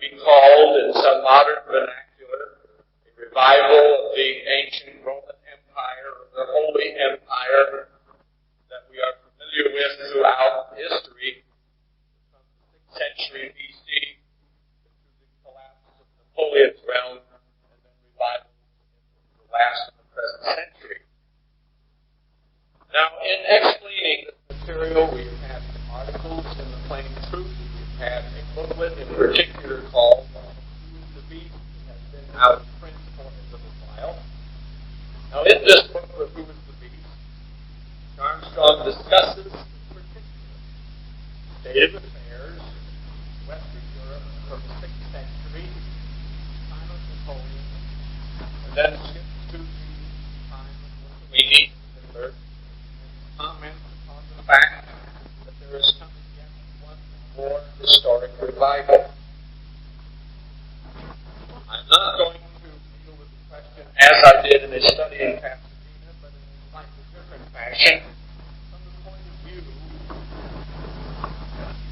be called in some modern vernacular a revival of the ancient Roman Empire, or the Holy Empire that we are familiar with throughout history from the 6th century BC to the collapse of Napoleon's realm, and then revival in the last of the present century. Now, in explaining this material, we've had articles in the Plain Truth. We've had a booklet in particular called Who is the Beast? It has been out of print for a little while. Now, in this booklet, Who is the Beast?, Armstrong discusses in particular state of affairs in Western Europe from the 6th century, time of Napoleon, and then skips to the time of Mussolini and Hitler, and comments upon the fact that there is coming yet one more historic revival. I'm not going to deal with the question as I did in a study in Pasadena, but in a slightly different fashion, from the point of view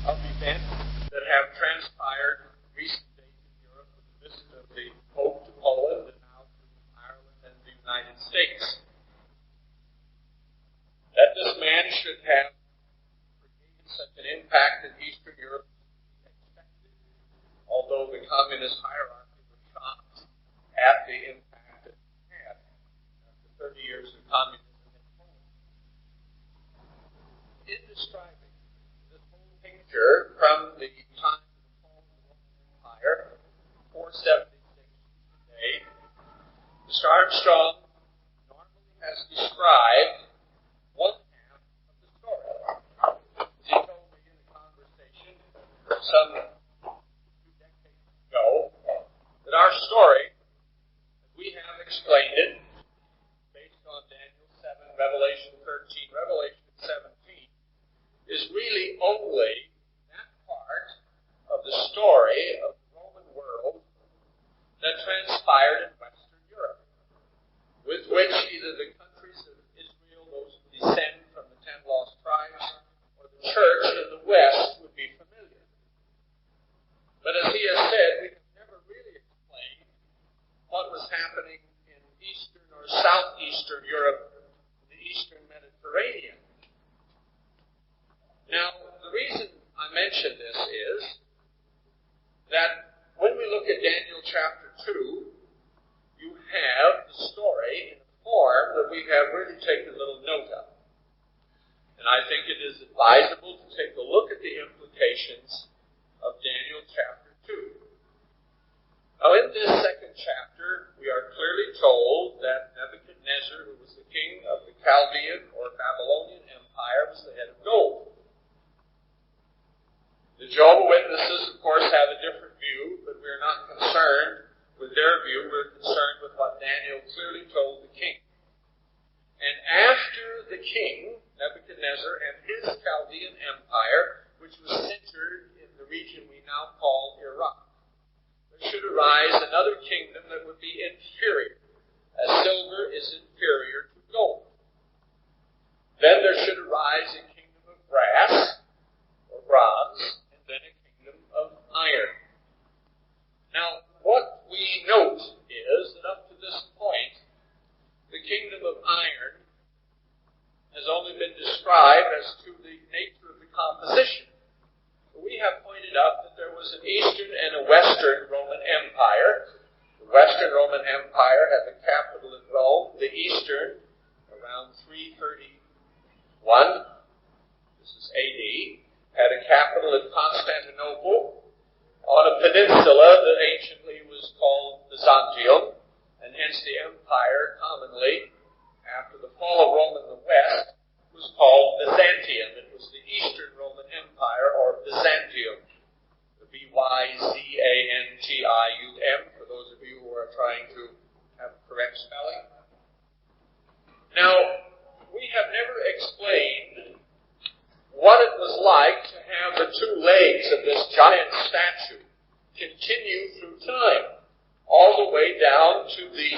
of events that have transpired in recent days in Europe with the visit of the Pope to Poland and now to Ireland and the United States. That this man should have created such an impact in Eastern Europe as expected, although the communist hierarchy was shocked at the impact that it had after 30 years of communism in Poland. In describing this whole picture from the time of the fall of the Roman Empire, 476 today, Mr. Armstrong normally has described one half of the story. He told me in a conversation some 2 decades ago that our story, as we have explained it, based on Daniel 7, Revelation 13, Revelation 17, is really only that part of the story of the Roman world that transpired in Western Europe, with which either the countries of Israel, those who descend from the 10 lost tribes, or the church in the West would be familiar. But as he has said, we have never really explained what was happening in Eastern or Southeastern Europe, the Eastern Mediterranean. Now, the reason I mention this is that when we look at Daniel chapter 2, you have the story in a form that we have really taken little note of. And I think it is advisable to take a look at the implications of Daniel chapter 2. Now, in this second chapter, we are clearly told that Nebuchadnezzar, who was the king of the Chaldean or Babylonian Empire, was the head of gold. The Jehovah's Witnesses, of course, have a different view, but we're not concerned with their view. We're concerned with what Daniel clearly told the king. And after the king, Nebuchadnezzar, and his Chaldean Empire, which was centered in the region we now call Iraq, there should arise another kingdom that would be inferior, as silver is inferior to gold. Then there should arise a kingdom of brass, or bronze, and then a kingdom of iron. Now, what we note is that up to this point, the kingdom of iron has only been described as to the nature of the composition. We have pointed out that there was an Eastern and a Western Roman Empire. The Western Roman Empire had the capital in Rome. The Eastern, around 331, this is AD, had a capital in Constantinople on a peninsula that anciently was called Byzantium, and hence the empire commonly, after the fall of Rome in the West, was called Byzantium. It was the Eastern Roman Empire, or Byzantium. The Byzantium, for those of you who are trying to have correct spelling. Now, we have never explained what it was like to have the 2 legs of this giant statue continue through time, all the way down to the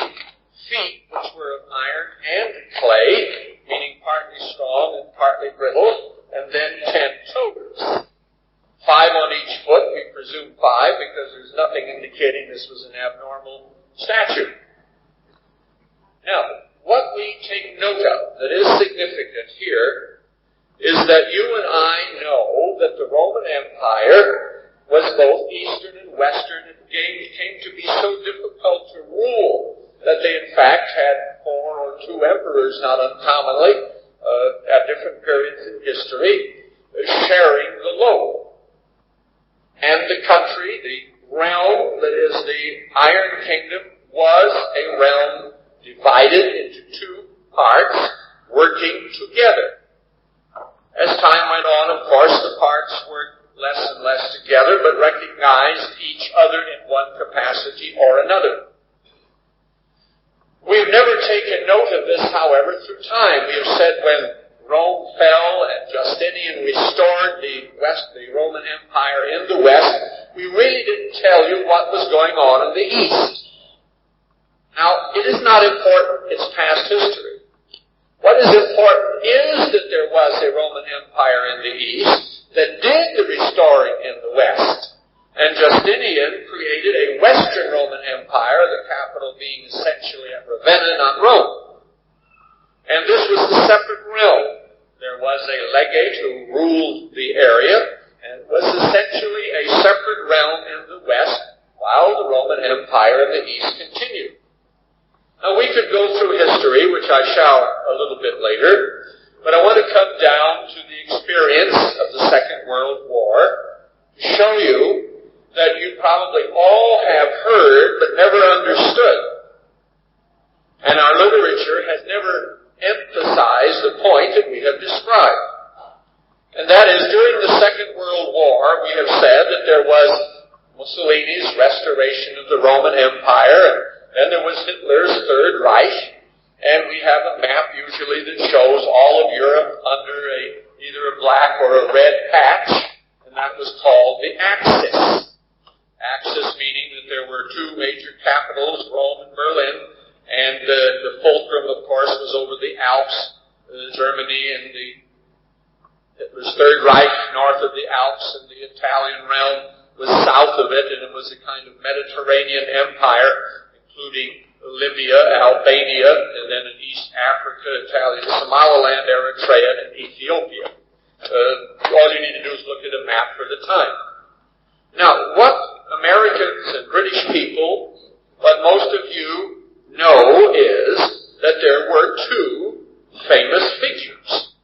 feet, which were of iron and clay, meaning partly strong and partly brittle, and then 10 toes. 5 on each foot. We presume 5 because there's nothing indicating this was an abnormal statue. Now, what we take note of that is significant here is that you and I know that the Roman Empire was both Eastern and Western and came to be so difficult to rule that they in fact had 4 or 2 emperors, not uncommonly, at different periods in history, sharing the load. And the country, the realm that is the Iron Kingdom, was a realm divided into 2 parts, working together. As time went on, of course, the parts worked less and less together, but recognized each other in one capacity or another. We've never taken note of this, however, through time. We have said when Rome fell and Justinian restored the Roman Empire in the West, we really didn't tell you what was going on in the East. Now, it is not important. It's past history. What is important is that there was a Roman Empire in the East that did the restoring in the West. And Justinian created a Western Roman Empire, the capital being essentially at Ravenna, not Rome. And this was the separate realm. There was a legate who ruled the area, and it was essentially a separate realm in the West, while the Roman Empire in the East continued. Now, we could go through history, which I shall a little bit later, but I want to come down to the experience of the Second World War to show you that you probably all have heard but never understood. And our literature has never emphasized the point that we have described. And that is, during the Second World War, we have said that there was Mussolini's restoration of the Roman Empire, and there was Hitler's Third Reich, and we have a map usually that shows all of Europe under either a black or a red patch, and that was called the Axis. Axis meaning that there were 2 major capitals, Rome and Berlin, and the fulcrum, of course, was over the Alps, Germany, and Hitler's Third Reich north of the Alps, and the Italian realm was south of it, and it was a kind of Mediterranean empire, including Libya, Albania, and then in East Africa, Italian Somaliland, Eritrea, and Ethiopia. All you need to do is look at a map for the time. Now, what Americans and British people, what most of you know is that there were 2 famous figures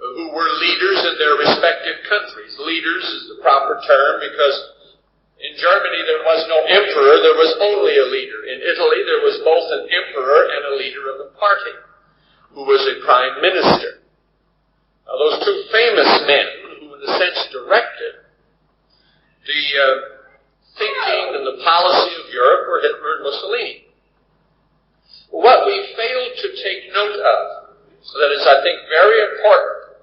who were leaders in their respective countries. Leaders is the proper term because in Germany there was no emperor, there was only a leader. In Italy there was both an emperor and a leader of a party who was a prime minister. Now, those 2 famous men who in a sense directed the thinking and the policy of Europe were Hitler and Mussolini. What we fail to take note of, so that is, I think, very important,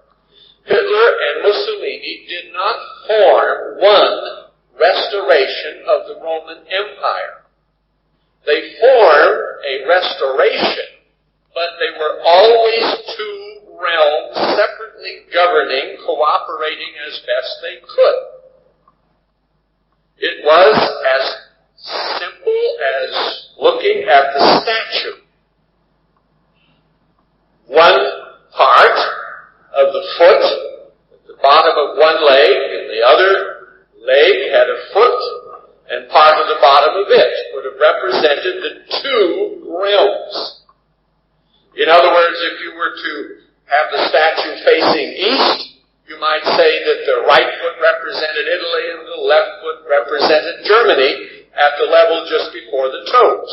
Hitler and Mussolini did not form one restoration of the Roman Empire. They formed a restoration, but they were always 2 realms separately governing, cooperating as best they could. It was as simple as looking at the statue. One part of the foot at the bottom of one leg, and the other leg had a foot, and part of the bottom of it would have represented the 2 realms. In other words, if you were to have the statue facing east, you might say that the right foot represented Italy and the left foot represented Germany at the level just before the toes.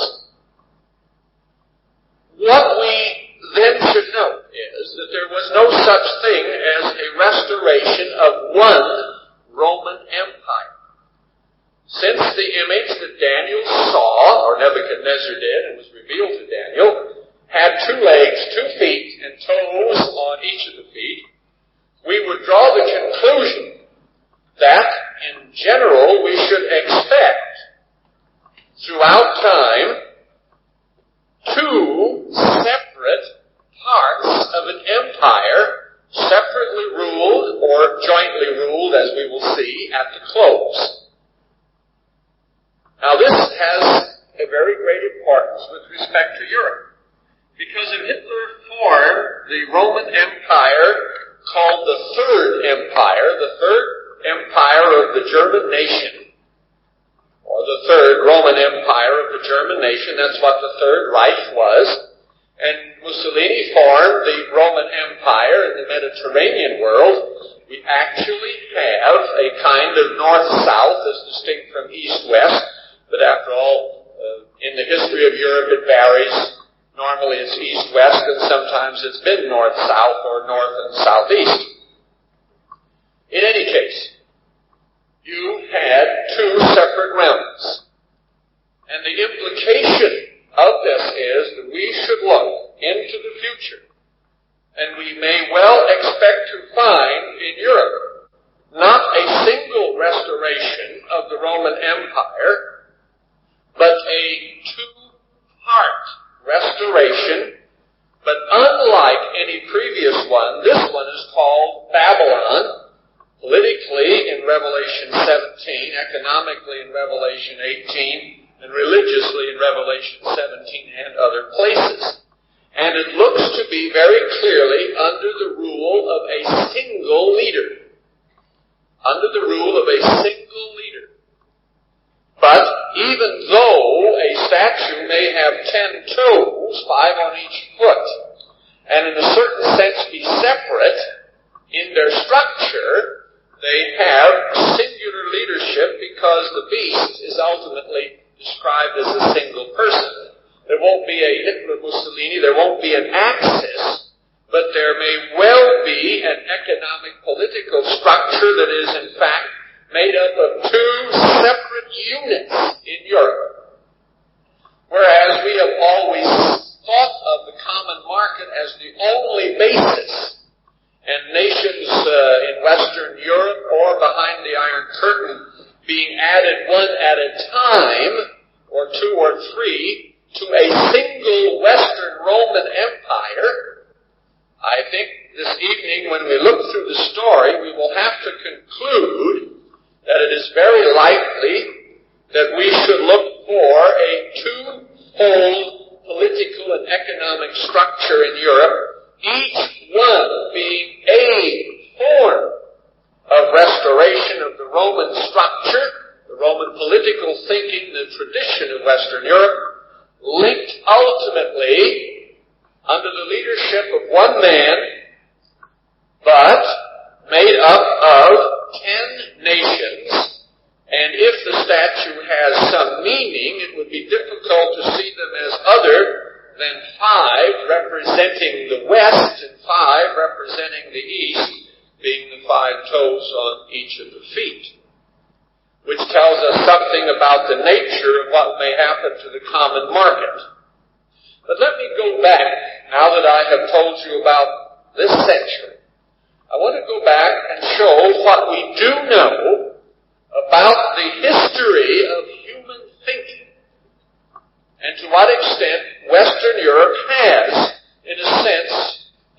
What we then should note is that there was no such thing as a restoration of one Roman Empire. Since the image that Daniel saw, or Nebuchadnezzar did, and was revealed to Daniel, had 2 legs, 2 feet, and toes on each of the feet, we would draw the conclusion that, in general, we should expect, throughout time, 2 separate parts of an empire, separately ruled or jointly ruled, as we will see, at the close. was with respect to Europe. Because if Hitler formed the Roman Empire called the Third Empire, the Third Empire of the German nation, or the Third Roman Empire of the German nation, that's what the Third Reich was, and Mussolini formed the Roman Empire in the Mediterranean world, we actually have a kind of north-south as distinct from east-west, but after all, in the history of Europe it varies. Normally it's east-west, and sometimes it's been north-south or north and southeast. In any case, you had two separate realms. And the implication of this is that we should look into the future. And we may well expect to find in Europe not a single restoration of the Roman Empire, but a two-part restoration. But unlike any previous one, this one is called Babylon, politically in Revelation 17, economically in Revelation 18, and religiously in Revelation 17 and other places. And it looks to be very clearly under the rule of a single leader. Under the rule of a single leader. But even though a statue may have 10 toes, 5 on each foot, and in a certain sense be separate in their structure, they have singular leadership because the beast is ultimately described as a single person. There won't be a Hitler Mussolini, there won't be an axis, but there may well be an economic political structure that is in fact made up of two separate units in Europe. Whereas we have always thought of the common market as the only basis, and nations in Western Europe or behind the Iron Curtain being added one at a time, or two or three, to a single Western Roman Empire. I think this evening when we look through the story, we will have to conclude that it is very likely that we should look for a two-fold political and economic structure in Europe, each one being a form of restoration of the Roman structure, the Roman political thinking, the tradition of Western Europe, linked ultimately under the leadership of one man, but made up of 10 nations. And if the statue has some meaning, it would be difficult to see them as other than 5 representing the West and 5 representing the East, being the 5 toes on each of the feet, which tells us something about the nature of what may happen to the common market. But let me go back, now that I have told you about this century. I want to go back and show what we do know about the history of human thinking, and to what extent Western Europe has, in a sense,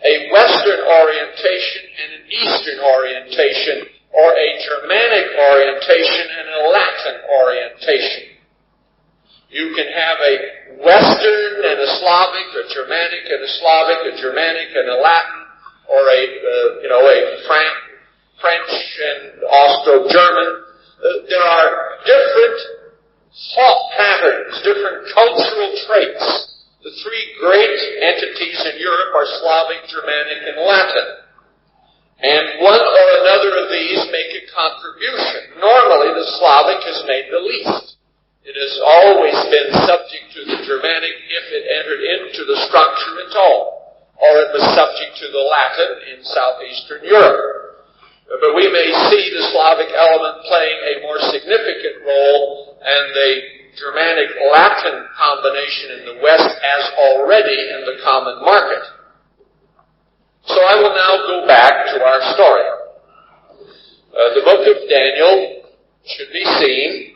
a Western orientation and an Eastern orientation, or a Germanic orientation and a Latin orientation. You can have a Western and a Slavic, a Germanic and a Slavic, a Germanic and a Latin, or a French and Austro-German. There are different thought patterns, different cultural traits. The 3 great entities in Europe are Slavic, Germanic, and Latin. And one or another of these make a contribution. Normally, the Slavic has made the least. It has always been subject to the Germanic if it entered into the structure at all, or it was subject to the Latin in southeastern Europe. But we may see the Slavic element playing a more significant role, and the Germanic-Latin combination in the West as already in the common market. So I will now go back to our story. The book of Daniel should be seen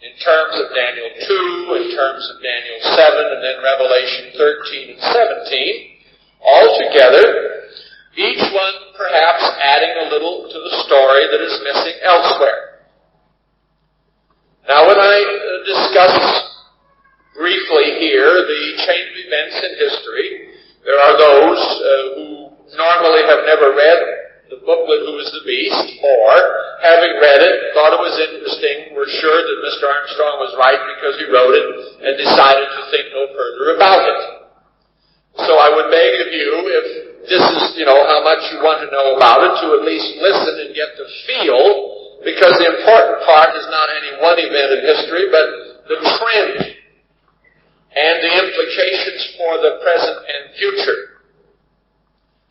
in terms of Daniel 2, in terms of Daniel 7, and then Revelation 13 and 17, all together, each one perhaps adding a little to the story that is missing elsewhere. Now, when I discuss briefly here the chain of events in history. There are those who normally have never read the booklet, Who is the Beast, or, having read it, thought it was interesting, were sure that Mr. Armstrong was right because he wrote it, and decided to think no further about it. So I would beg of you, if this is, how much you want to know about it, to at least listen and get the feel, because the important part is not any one event in history, but the trend and the implications for the present and future,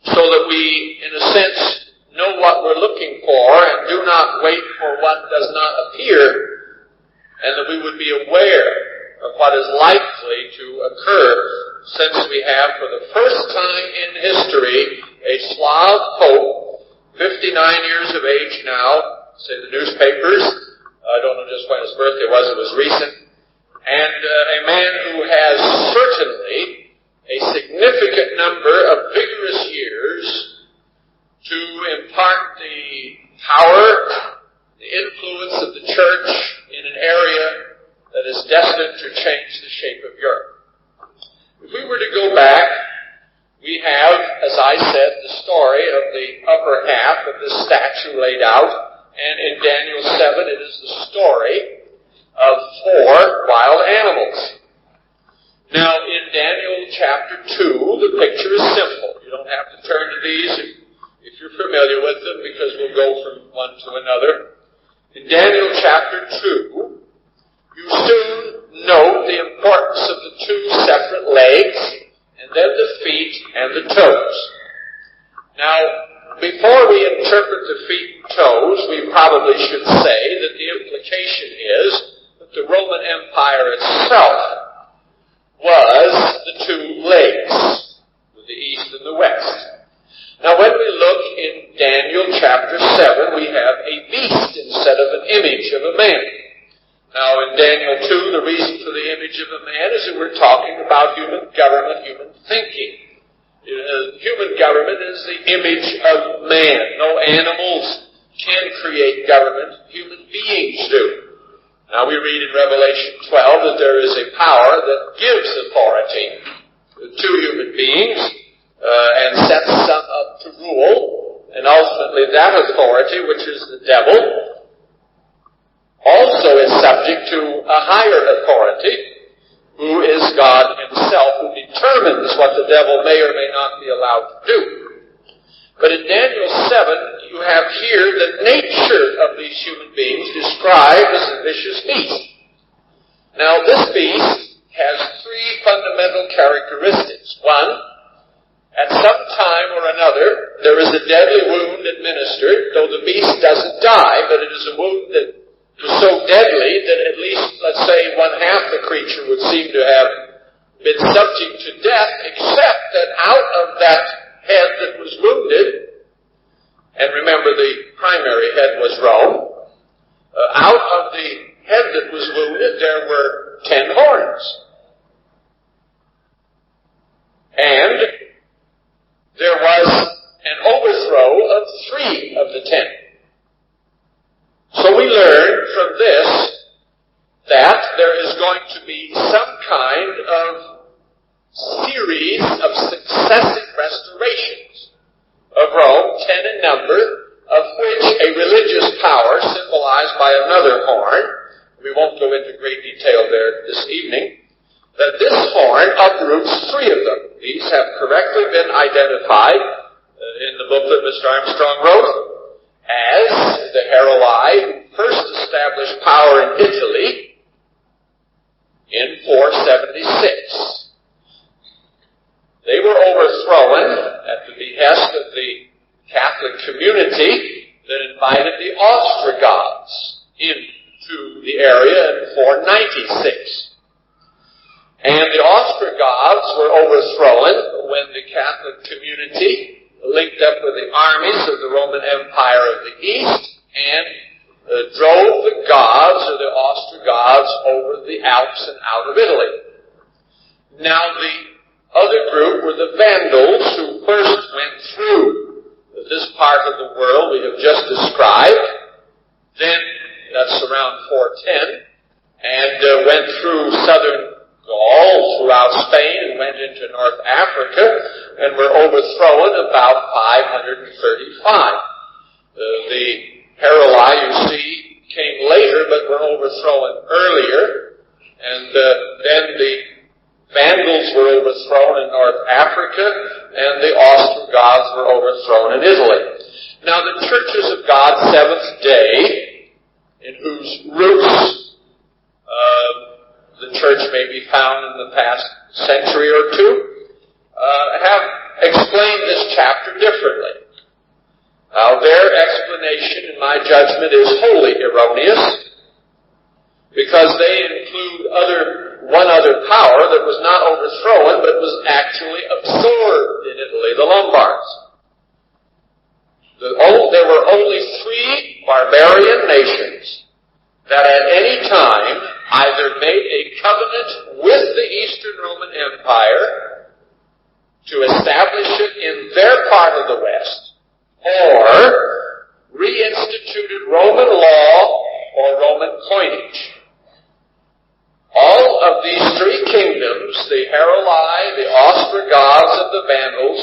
so that we, in a sense, know what we're looking for and do not wait for what does not appear, and that we would be aware of what is likely to occur, since we have, for the first time in history, a Slav pope, 59 years of age now, say the newspapers, I don't know just when his birthday was, it was recent, and a man who has certainly a significant number of vigorous years to impart the power, the influence of the church in an area that is destined to change the shape of Europe. If we were to go back, we have, as I said, the story of the upper half of this statue laid out, and in Daniel 7 it is the story of 4 wild animals. Now, in Daniel chapter 2, the picture is simple. You don't have to turn to these if you're familiar with them, because we'll go from one to another. In Daniel chapter 2, you soon note the importance of the 2 separate legs, and then the feet and the toes. Now, before we interpret the feet and toes, we probably should say that the implication is that the Roman Empire itself was the 2 legs, the east and the west. Now, when we look in Daniel chapter 7, we have a beast instead of an image of a man. Now, in Daniel 2, the reason for the image of a man is that we're talking about human government, human thinking. Human government is the image of man. No animals can create government. Human beings do. Now, we read in Revelation 12 that there is a power that gives authority to human beings, and sets some up to rule, and ultimately that authority, which is the devil, also is subject to a higher authority, who is God himself, who determines what the devil may or may not be allowed to do. But in Daniel 7, you have here the nature of these human beings described as a vicious beast. Now, this beast has 3 fundamental characteristics. One, at some time or another, there is a deadly wound administered, though the beast doesn't die, but it is a wound that was so deadly that at least, let's say, 1/2 the creature would seem to have been subject to death, except that out of that head that was wounded, and remember the primary head was Rome, out of the head that was wounded there were 10 horns. And there was an overthrow of 3 of the 10. So we learn from this that there is going to be some kind of series of successive restorations of Rome, 10 in number, of which a religious power, symbolized by another horn, we won't go into great detail there this evening, that this horn uproots 3 of them. These have correctly been identified in the booklet Mr. Armstrong wrote as the Heruli who first established power in Italy in 476. They were overthrown at the behest of the Catholic community that invited the Ostrogoths into the area in 496. And the Ostrogoths were overthrown when the Catholic community linked up with the armies of the Roman Empire of the East and drove the Goths, or the Ostrogoths, over the Alps and out of Italy. Now, the other group were the Vandals, who first went through this part of the world we have just described. Then, that's around 410, and went through southern Gaul, throughout Spain and went into North Africa and were overthrown about 535. The Heruli, you see, came later but were overthrown earlier. And then the Vandals were overthrown in North Africa, and the Ostrogoths were overthrown in Italy. Now the churches of God's seventh day, in whose roots the church may be found in the past century or two, have explained this chapter differently. Now their explanation, in my judgment, is wholly erroneous, because they include one other power that was not overthrown, but was actually absorbed in Italy, the Lombards. There were only 3 barbarian nations that at any time either made a covenant with the Eastern Roman Empire to establish it in their part of the West, or reinstituted Roman law or Roman coinage. All of these 3 kingdoms, the Heruli, the Ostrogoths, and the Vandals,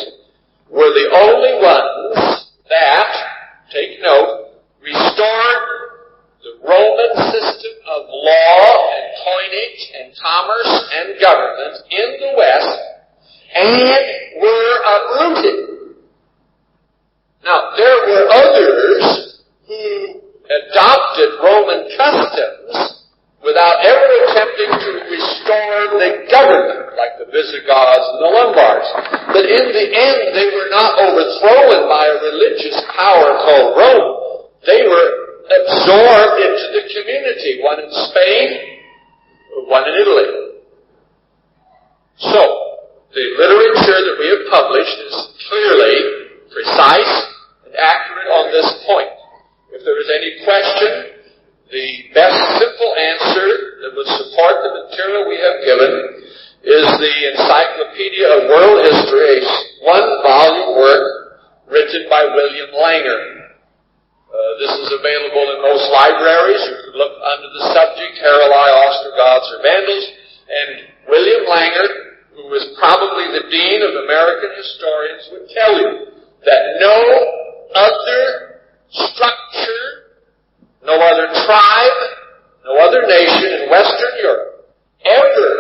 were the only ones that, take note, restored the Roman system of law and coinage and commerce and government in the West, and were uprooted. Now, there were others who adopted Roman customs without ever attempting to restore the government, like the Visigoths and the Lombards. But in the end, they were not overthrown by a religious power called Rome. They were absorbed into the community, one in Spain, one in Italy. So, the literature that we have published is clearly precise and accurate on this point. If there is any question, the best simple answer that would support the material we have given is the Encyclopedia of World History, a 1-volume work written by William Langer. This is available in most libraries. You could look under the subject, Heruli, Ostrogoths, or Vandals, and William Langer, who is probably the Dean of American Historians, would tell you that no other structure, no other tribe, no other nation in Western Europe ever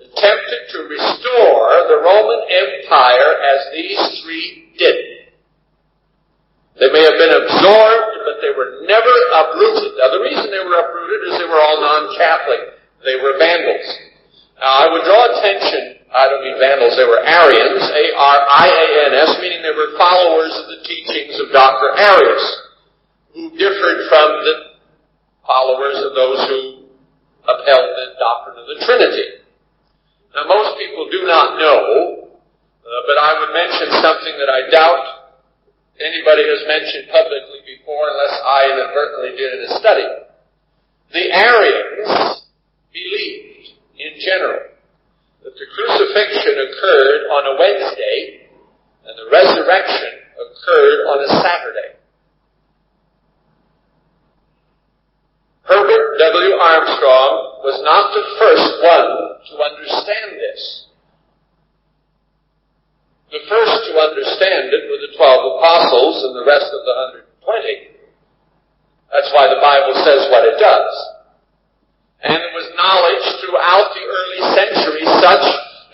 attempted to restore the Roman Empire as these 3 did. They may have been absorbed, but they were never uprooted. Now, the reason they were uprooted is they were all non-Catholic. They were Vandals. Now, I would draw attention, I don't mean Vandals, they were Arians, A-R-I-A-N-S, meaning they were followers of the teachings of Dr. Arius, who differed from the followers of those who upheld the doctrine of the Trinity. Now, most people do not know, but I would mention something that I doubt anybody has mentioned publicly before unless I inadvertently did in a study. The Arians believed, in general, that the crucifixion occurred on a Wednesday and the resurrection occurred on a Saturday. Herbert W. Armstrong was not the first one to understand this. The first to understand it were the 12 apostles and the rest of the 120. That's why the Bible says what it does. And it was knowledge throughout the early centuries such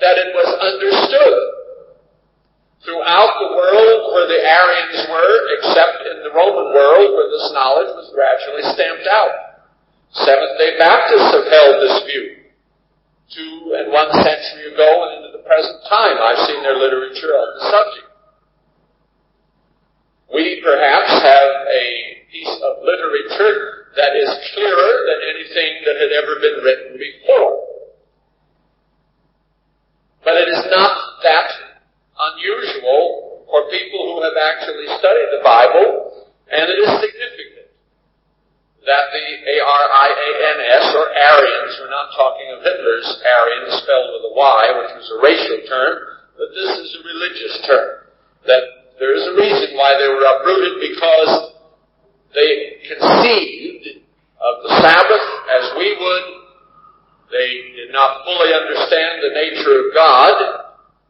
that it was understood. Throughout the world where the Arians were, except in the Roman world where this knowledge was gradually stamped out. Seventh-day Baptists have held this view. 2 and 1 century ago and into the present time, I've seen their literature on the subject. We perhaps have a piece of literature that is clearer than anything that had ever been written before. But it is not that unusual for people who have actually studied the Bible, and it is significant that the A-R-I-A-N-S, or Aryans, we're not talking of Hitler's Aryans spelled with a Y, which was a racial term, but this is a religious term. That there is a reason why they were uprooted, because they conceived of the Sabbath as we would They did not fully understand the nature of God.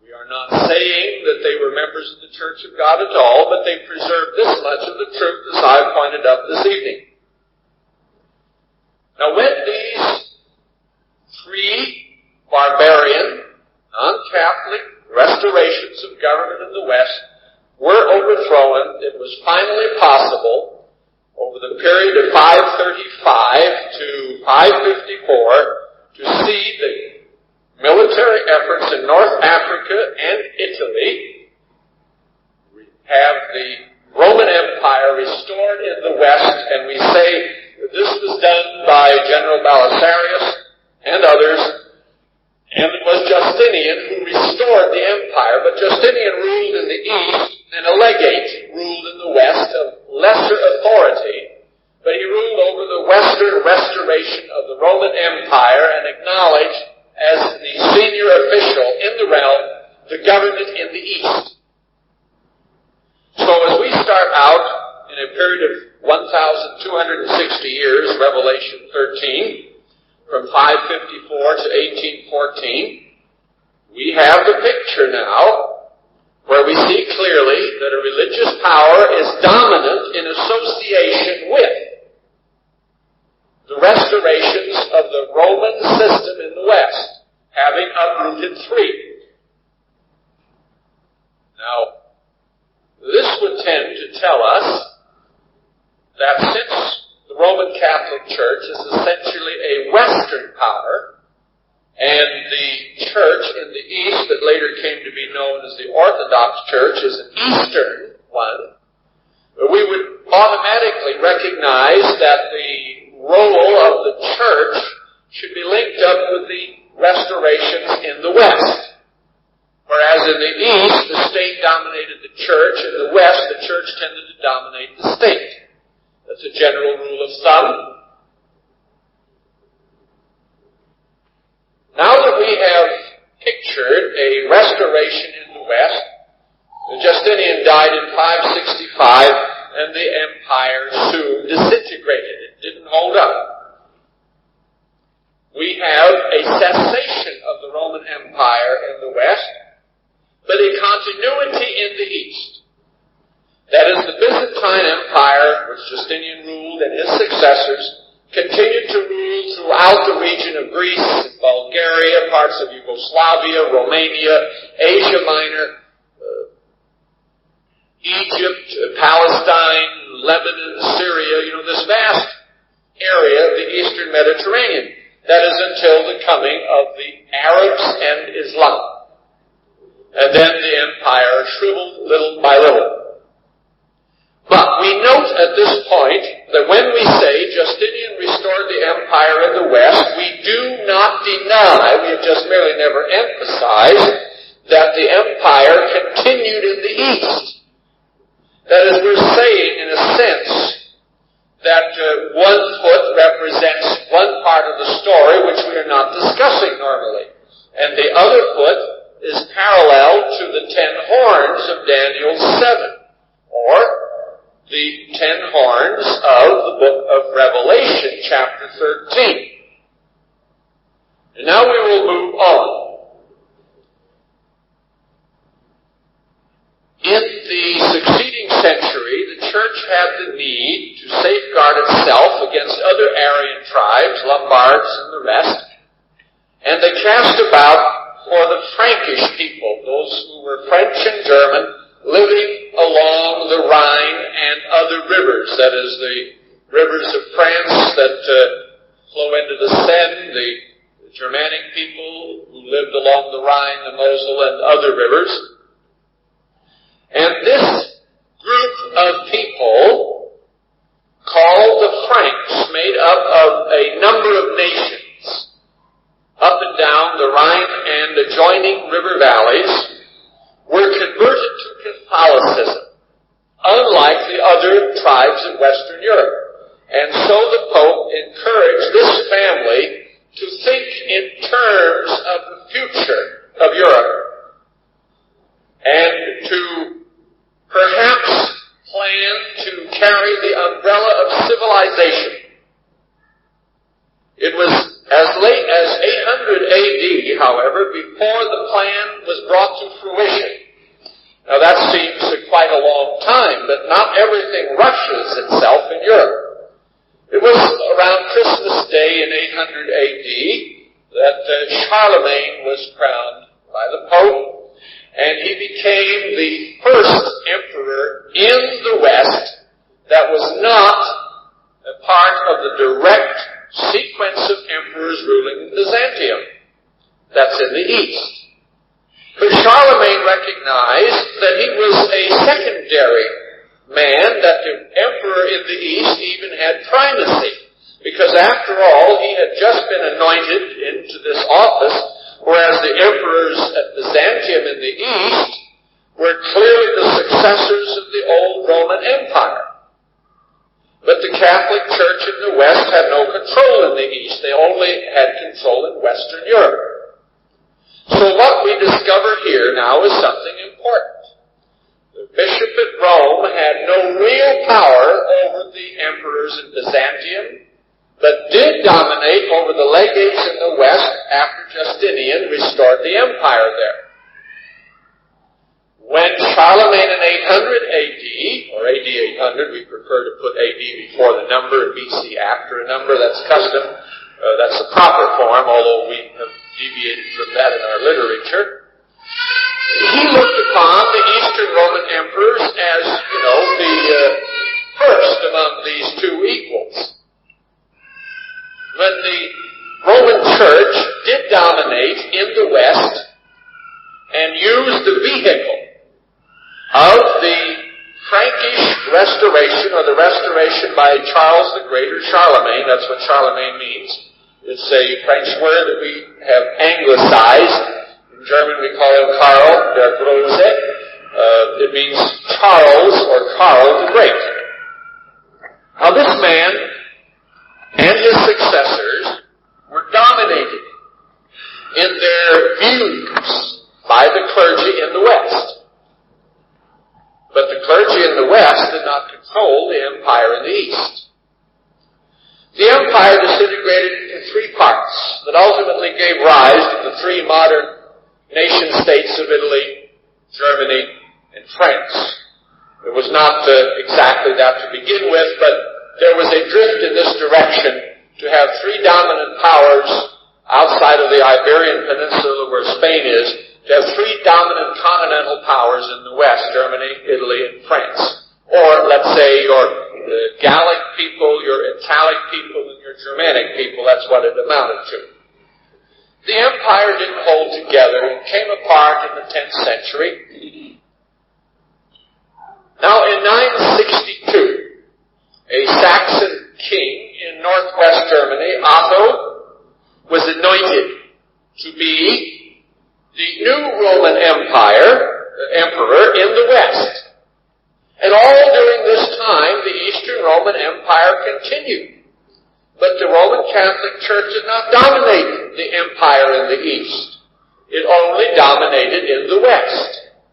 We are not saying that they were members of the Church of God at all, but they preserved this much of the truth as I pointed out this evening. Now when these three barbarian, non-Catholic restorations of government in the West were overthrown, it was finally possible over the period of 535 to 554 to see the military efforts in North Africa and Italy have the Roman Empire restored in the West, and we say that this was done by General Belisarius and others, and it was Justinian who restored the empire. But Justinian ruled in the East, and a legate ruled in the West of lesser authority, but he ruled over the Western restoration of the Roman Empire and acknowledged as the senior official in the realm the government in the East. So as we start out in a period of 1,260 years, Revelation 13, from 554 to 1814, we have the picture now where we see clearly that a religious power is dominant in association with the restorations of the Roman system in the West, having uprooted three. Now, this would tend to tell us that since the Roman Catholic Church is essentially a Western power, and the church in the East that later came to be known as the Orthodox Church is an Eastern one, we would automatically recognize that the role of the church should be linked up with the restorations in the West. Whereas in the East, the state dominated the church. In the West, the church tended to dominate the state. That's a general rule of thumb. Now that we have pictured a restoration in the West, Justinian died in 565, and the empire soon disintegrated. It didn't hold up. We have a cessation of the Roman Empire in the West, but a continuity in the East. That is, the Byzantine Empire, which Justinian ruled, and his successors continued to rule throughout the region of Greece, Bulgaria, parts of Yugoslavia, Romania, Asia Minor, Egypt, Palestine, Lebanon, Syria, this vast area of the Eastern Mediterranean. That is until the coming of the Arabs and Islam. And then the empire shriveled little by little. But we note at this point that when we say Justinian restored the empire in the West, we do not deny, we have just merely never emphasized, that the empire continued in the East. That is, we're saying, in a sense, that one foot represents one part of the story which we are not discussing normally. And the other foot is parallel to the 10 horns of Daniel 7, or the 10 horns of the book of Revelation, chapter 13. And now we will move on. In the succeeding century, the church had the need to safeguard itself against other Aryan tribes, Lombards and the rest, and they cast about for the Frankish people, those who were French and German, living along the Rhine and other rivers, that is, the rivers of France that flow into the Seine, the Germanic people who lived along the Rhine, the Mosel, and other rivers. And this group of people, called the Franks, made up of a number of nations, up and down the Rhine and adjoining river valleys, were converted to Catholicism, unlike the other tribes of Western Europe. And so the Pope encouraged this family to think in terms of the future of Europe, and to perhaps plan to carry the umbrella of civilization. It was as late as AD, however, before the plan was brought to fruition. Now that seems quite a long time, but not everything rushes itself in Europe. It was around Christmas Day in 800 AD that Charlemagne was crowned by the Pope, and he became the first emperor in the West that was not a part of the direct sequence of emperors ruling in Byzantium. That's in the East. But Charlemagne recognized that he was a secondary man, that the emperor in the East even had primacy, because after all, he had just been anointed into this office, whereas the emperors at Byzantium in the East were clearly the successors of the old Roman Empire. But the Catholic Church in the West had no control in the East. They only had control in Western Europe. So what we discover here now is something important. The bishop at Rome had no real power over the emperors in Byzantium, but did dominate over the legates in the West after Justinian restored the empire there. When Charlemagne in 800 AD, or AD 800, we prefer to put AD before the number and BC after a number, that's custom, that's the proper form, although we have deviated from that in our literature. He looked upon the Eastern Roman emperors as, the first among these two equals. When the Roman Church did dominate in the West and used the vehicle of the Frankish restoration, or the restoration by Charles the Great, or Charlemagne, that's what Charlemagne means. It's a French word that we have anglicized. In German we call him Karl der Große. It means Charles, or Karl the Great. Now this man and his successors were dominated in their views by the clergy in the West. But the clergy in the West did not control the empire in the East. The empire disintegrated into three parts that ultimately gave rise to the three modern nation-states of Italy, Germany, and France. It was not exactly that to begin with, but there was a drift in this direction to have three dominant powers outside of the Iberian Peninsula where Spain is, to have three dominant continental powers in the West, Germany, Italy, and France. Or, let's say, your Gallic people, your Italic people, and your Germanic people. That's what it amounted to. The empire didn't hold together. It came apart in the 10th century. Now, in 962, a Saxon king in northwest Germany, Otto, was anointed to be the new Roman emperor in the West. And all during this time, the Eastern Roman Empire continued. But the Roman Catholic Church did not dominate the empire in the East. It only dominated in the West.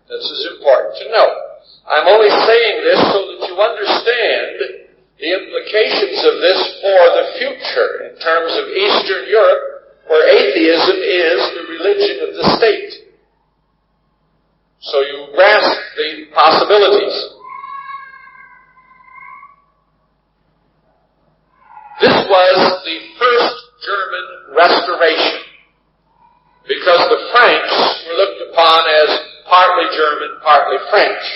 This is important to note. I'm only saying this so that you understand the implications of this for the future in terms of Eastern Europe, where atheism is the religion of the state. So you grasp the possibilities. This was the first German restoration, because the Franks were looked upon as partly German, partly French.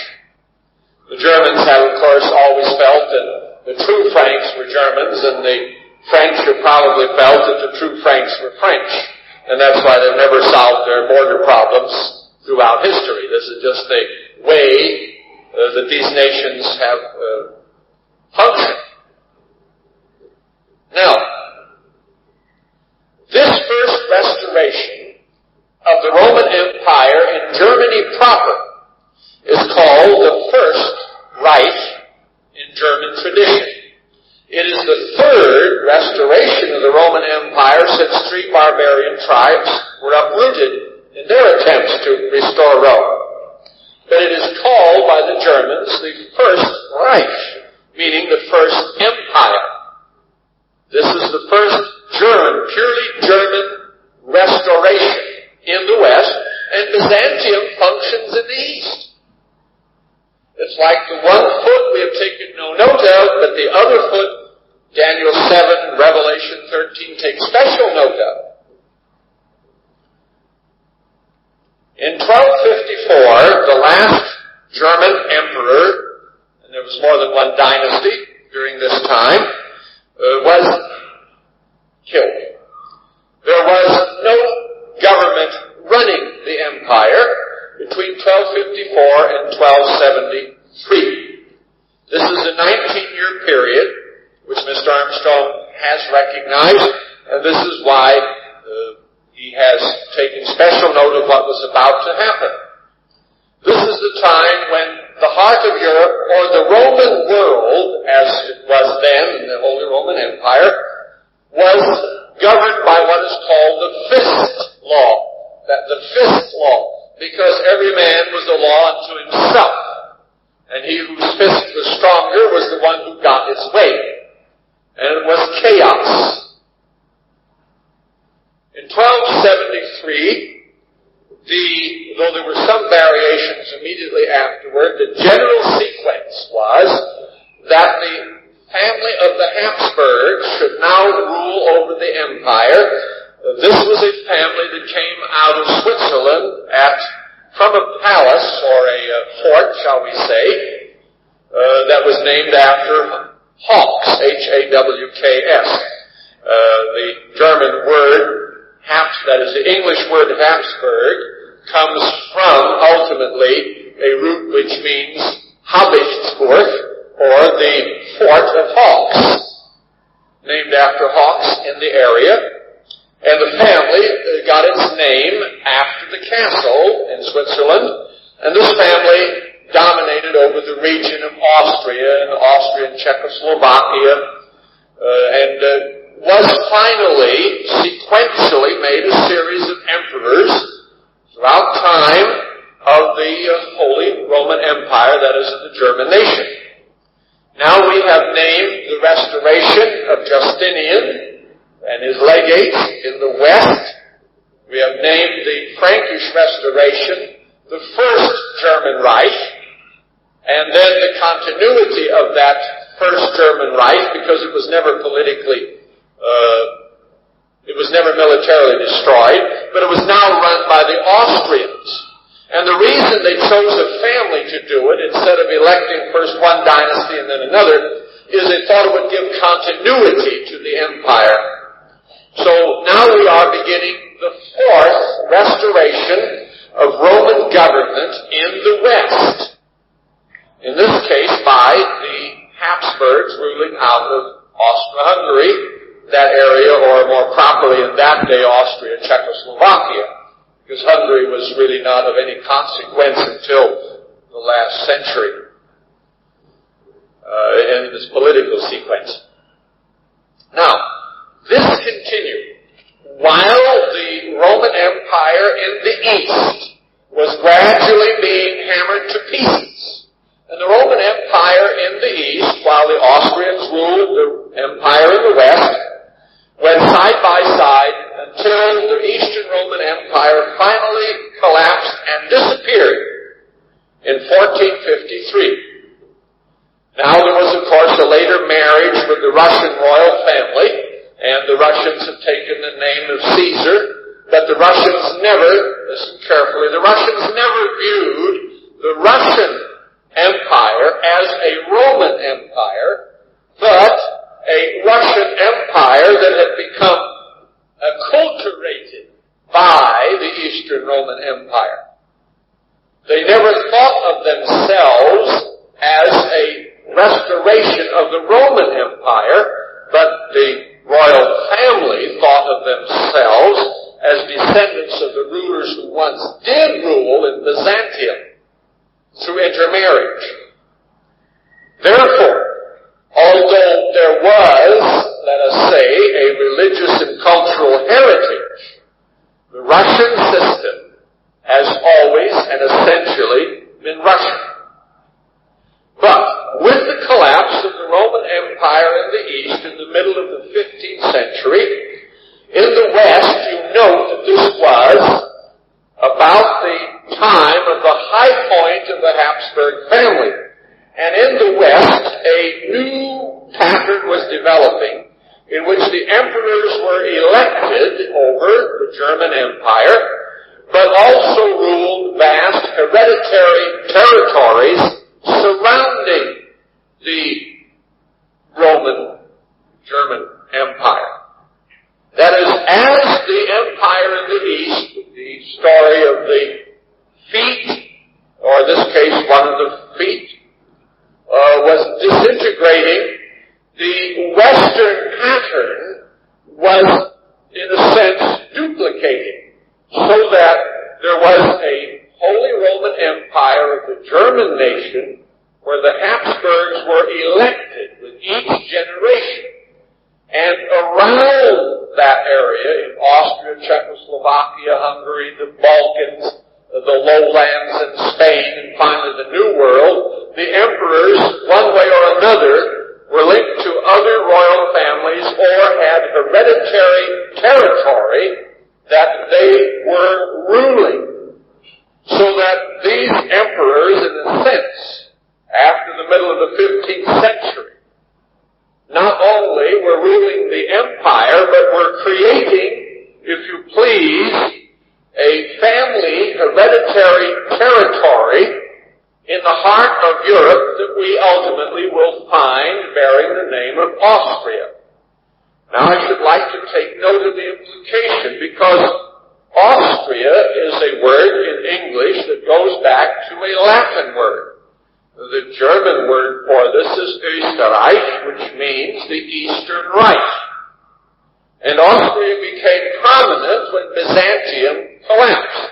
The Germans have, of course, always felt that the true Franks were Germans, and the French have probably felt that the true Franks were French, and that's why they've never solved their border problems throughout history. This is just the way that these nations have functioned. Now, this first restoration of the Roman Empire in Germany proper is called the First Reich in German tradition. It is the third restoration of the Roman Empire since three barbarian tribes were uprooted in their attempts to restore Rome. But it is called by the Germans the First Reich, meaning the first empire. This is the first purely German restoration functions in the East. It's like the one foot we have taken no note of, but the other foot, Daniel 7 and Revelation 13, take special note of. In 1254, the last German emperor, and there was more than one dynasty during this time, was killed. There was no government running the empire between 1254 and 1273. This is a 19-year period which Mr. Armstrong has recognized, and this is why he has taken special note of what was about to happen. This is the time when the heart of Europe, or the Roman world, as it was then, the Holy Roman Empire, was governed by what is called the fist law. The fist law, because every man was a law unto himself, and he whose fist was stronger was the one who got his way, and it was chaos. In 1273, though there were some variations immediately afterward, the general sequence was that the family of the Habsburgs should now rule over the empire. This was a family that came out of Switzerland from a palace, or a fort, shall we say, that was named after Hawks, H-A-W-K-S. The German word, that is the English word Habsburg, comes from, ultimately, a root which means Habichtsburg, or the Fort of Hawks, named after hawks in the area. And the family got its name after the castle in Switzerland, and this family dominated over the region of Austria and Czechoslovakia, and was finally, sequentially, made a series of emperors throughout time of the Holy Roman Empire, that is, of the German nation. Now we have named the restoration of Justinian and his legates in the west. We have named the Frankish restoration the First German Reich, and then the continuity of that First German Reich, because it was never militarily destroyed, but it was now run by the Austrians. And the reason they chose a family to do it instead of electing first one dynasty and then another is they thought it would give continuity to the empire. So now we are beginning the fourth restoration of Roman government in the West. In this case by the Habsburgs ruling out of Austria-Hungary, that area, or more properly in that day, Austria and Czechoslovakia, because Hungary was really not of any consequence until the last century in this political sequence. Now, this continued while the Roman Empire in the East was gradually being hammered to pieces. And the Roman Empire in the East, while the Austrians ruled the empire in the West, went side by side until the Eastern Roman Empire finally collapsed and disappeared in 1453. Now there was, of course, a later marriage with the Russian royal family, and the Russians have taken the name of Caesar, but the Russians never, listen carefully, the Russians never viewed the Russian Empire as a Roman Empire, but a Russian Empire that had become acculturated by the Eastern Roman Empire. They never thought of themselves as a restoration of the Roman Empire, but the royal family thought of themselves as descendants of the rulers who once did rule in Byzantium through intermarriage. Therefore, although there was, let us say, a religious and cultural heritage, the Russian system has always and essentially been Russian. But with the collapse of the Roman Empire in the East in the middle of the 15th century, in the West, you note that this was about the time of of the high point of the Habsburg family. And in the West, a new pattern was developing in which the emperors were elected over the German Empire, but also ruled vast hereditary territories surrounding the Roman German Empire. That is, as the empire in the East, the story of the feet, or in this case one of the feet, was disintegrating, the Western pattern was, in a sense, duplicating, so that there was a Holy Roman Empire of the German nation where the Habsburgs were elected with each generation. And around that area, in Austria, Czechoslovakia, Hungary, the Balkans, the lowlands, and Spain, and finally the New World, the emperors, one way or another, were linked to other royal families or had hereditary territory that they were ruling. So that these emperors, in a sense, after the middle of the 15th century, not only were ruling the empire, but were creating, if you please, a family hereditary territory in the heart of Europe that we ultimately will find bearing the name of Austria. Now I should like to take note of the implication, because Austria is a word in English that goes back to a Latin word. The German word for this is Österreich, which means the Eastern Reich. And Austria became prominent when Byzantium collapsed.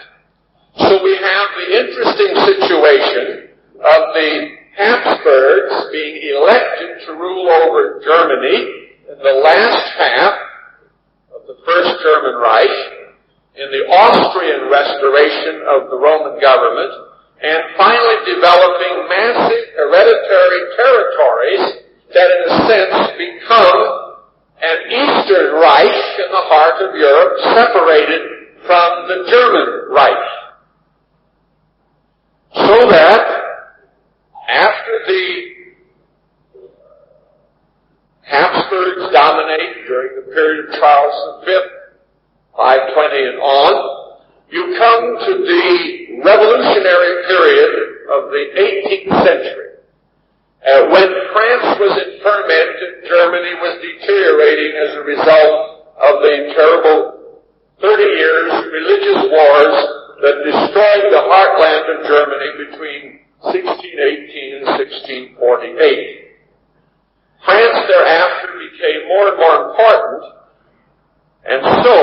So we have the interesting situation of the Habsburgs being elected to rule over Germany in the last half of the First German Reich, in the Austrian restoration of the Roman government, and finally developing massive hereditary territories that in a sense become an Eastern Reich in the heart of Europe, separated from the German Reich. So that after the Habsburgs dominate during the period of Charles V, 520 and on, you come to the revolutionary period of the 18th century. When France was in ferment and Germany was deteriorating as a result of the terrible 30 years religious wars that destroyed the heartland of Germany between 1618 and 1648. France thereafter became more and more important, and so,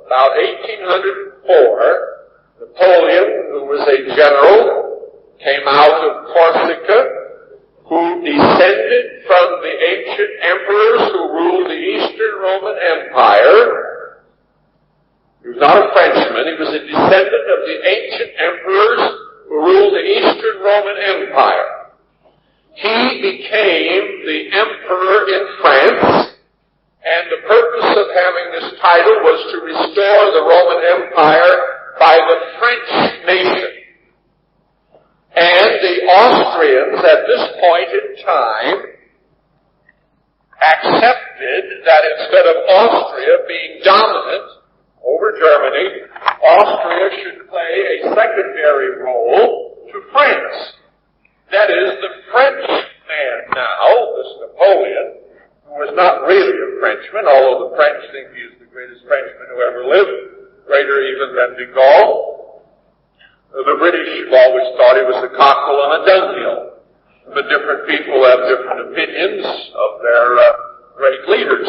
about 1804, Napoleon, who was a general, came out of Corsica, who descended from the ancient emperors who ruled the Eastern Roman Empire. He was not a Frenchman, he was a descendant of the ancient emperors who ruled the Eastern Roman Empire. He became the emperor in France, and the purpose of having this title was to restore the Roman Empire by the French nation. And the Austrians at this point in time accepted that instead of Austria being dominant over Germany, Austria should play a secondary role to France. That is, the French man now, this Napoleon, who was not really a Frenchman, although the French think he is the greatest Frenchman who ever lived, greater even than de Gaulle. The British have always thought he was the cockerel on a dunghill. But different people have different opinions of their great leaders.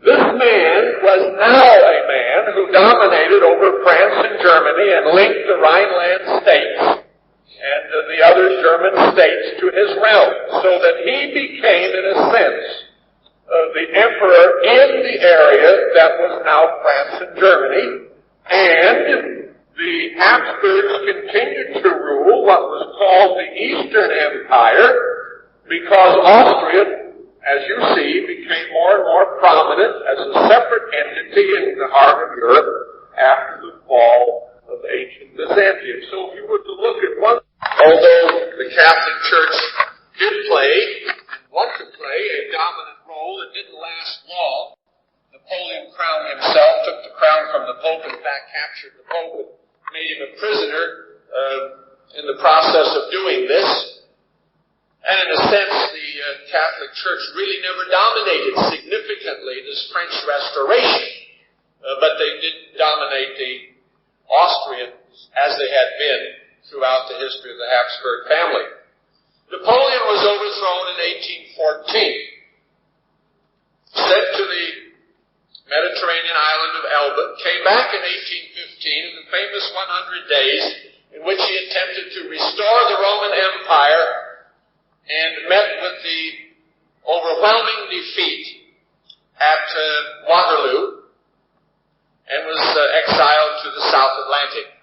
This man was now a man who dominated over France and Germany and linked the Rhineland states and the other German states to his realm, so that he became, in a sense, the emperor in the area that was now France and Germany, and the Habsburgs continued to rule what was called the Eastern Empire, because Austria, as you see, became more and more prominent as a separate entity in the heart of Europe after the fall of ancient Byzantium. Church did play, and wanted to play, a dominant role. It didn't last long. Napoleon crowned himself, took the crown from the Pope, in fact captured the Pope and made him a prisoner in the process of doing this. And in a sense, the Catholic Church really never dominated significantly this French Restoration, but they did dominate the Austrians as they had been throughout the history of the Habsburg family. Napoleon was overthrown in 1814, sent to the Mediterranean island of Elba, came back in 1815 in the famous 100 days in which he attempted to restore the Roman Empire and met with the overwhelming defeat at Waterloo and was exiled to the South Atlantic.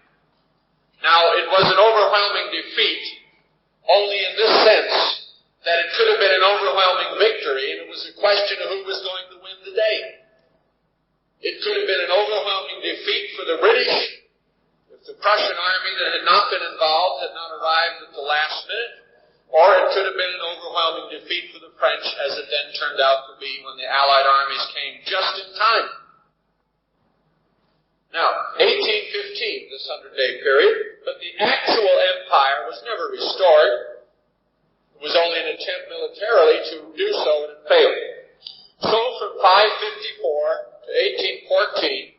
Now, it was an overwhelming defeat only in this sense that it could have been an overwhelming victory, and it was a question of who was going to win the day. It could have been an overwhelming defeat for the British if the Prussian army that had not been involved had not arrived at the last minute, or it could have been an overwhelming defeat for the French, as it then turned out to be when the Allied armies came just in time. Now, 1815, this 100-day period, but the actual empire was never restored. It was only an attempt militarily to do so, and it failed. So from 554 to 1814,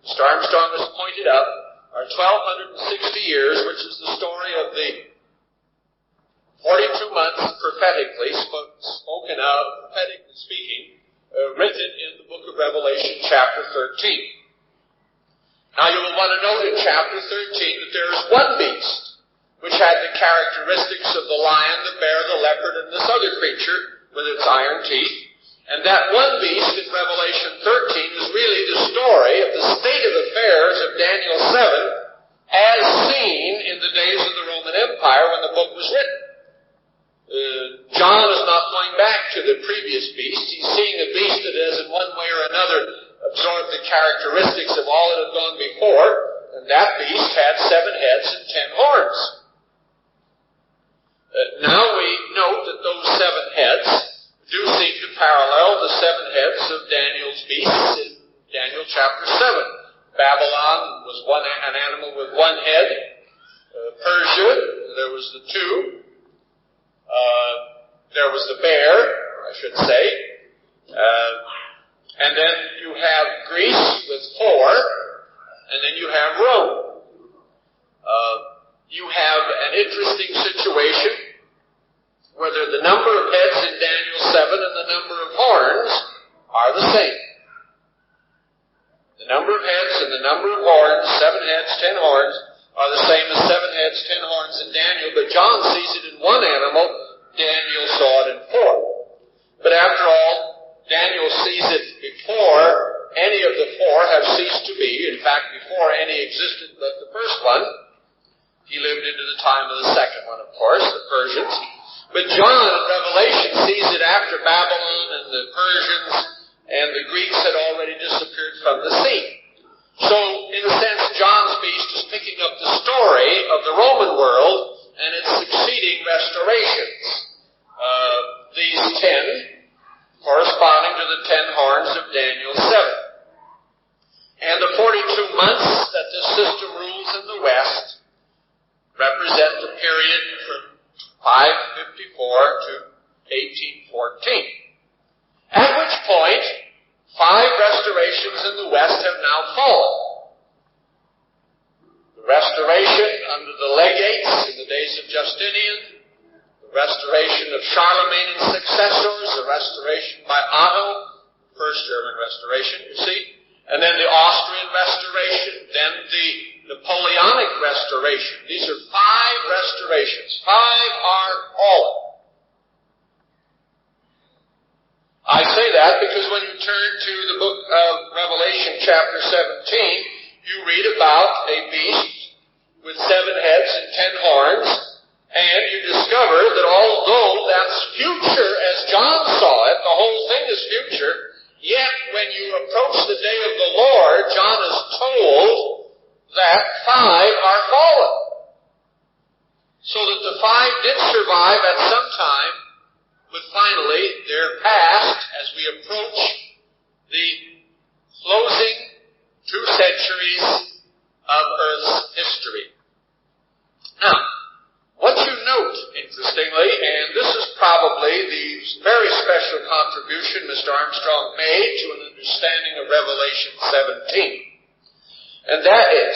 Mr. Armstrong has pointed out, are 1,260 years, which is the story of the 42 months prophetically spoken of, prophetically speaking, written in the book of Revelation, chapter 13. Now you will want to note in chapter 13 that there is one beast which had the characteristics of the lion, the bear, the leopard, and this other creature with its iron teeth. And that one beast in Revelation 13 is really the story of the state of affairs of Daniel 7 as seen in the days of the Roman Empire when the book was written. John is not going back to the previous beast. He's seeing a beast that has in one way or another absorbed the characteristics of all that had gone before, and that beast had 7 heads and 10 horns. Now we note that those 7 heads do seem to parallel the 7 heads of Daniel's beasts in Daniel chapter 7. Babylon was an animal with 1 head. Persia, there was the 2. There was the bear, I should say. And then you have Greece with 4, and then you have Rome. You have an interesting situation where the number of heads in Daniel 7 and the number of horns are the same. The number of heads and the number of horns, 7 heads, 10 horns, are the same as 7 heads, 10 horns in Daniel, but John sees it in 1 animal, Daniel saw it in 4. But after all, Daniel sees it before any of the 4 have ceased to be. In fact, before any existed but the first one. He lived into the time of the second one, of course, the Persians. But John in Revelation sees it after Babylon and the Persians and the Greeks had already disappeared from the scene. So, in a sense, John's beast is picking up the story of the Roman world and its succeeding restorations. These 10 corresponding to the 10 horns of Daniel 7. And the 42 months that this system rules in the West represent the period from 554 to 1814. At which point, 5 restorations in the West have now fallen. The restoration under the legates in the days of Justinian, the restoration of Charlemagne and successors, the restoration by Otto, first German restoration, you see, and then the Austrian restoration, then the Napoleonic restoration. These are 5 restorations. 5 are fallen. I say that because when you turn to the book of Revelation chapter 17, you read about a beast with 7 heads and 10 horns, and you discover that although that's future as John saw it, the whole thing is future, yet when you approach the day of the Lord, John is told that 5 are fallen. So that the five did survive at some time, but finally they're past as we approach the closing 2 centuries of Earth's history. Now, what you note, interestingly, and this is probably the very special contribution Mr. Armstrong made to an understanding of Revelation 17, and that is,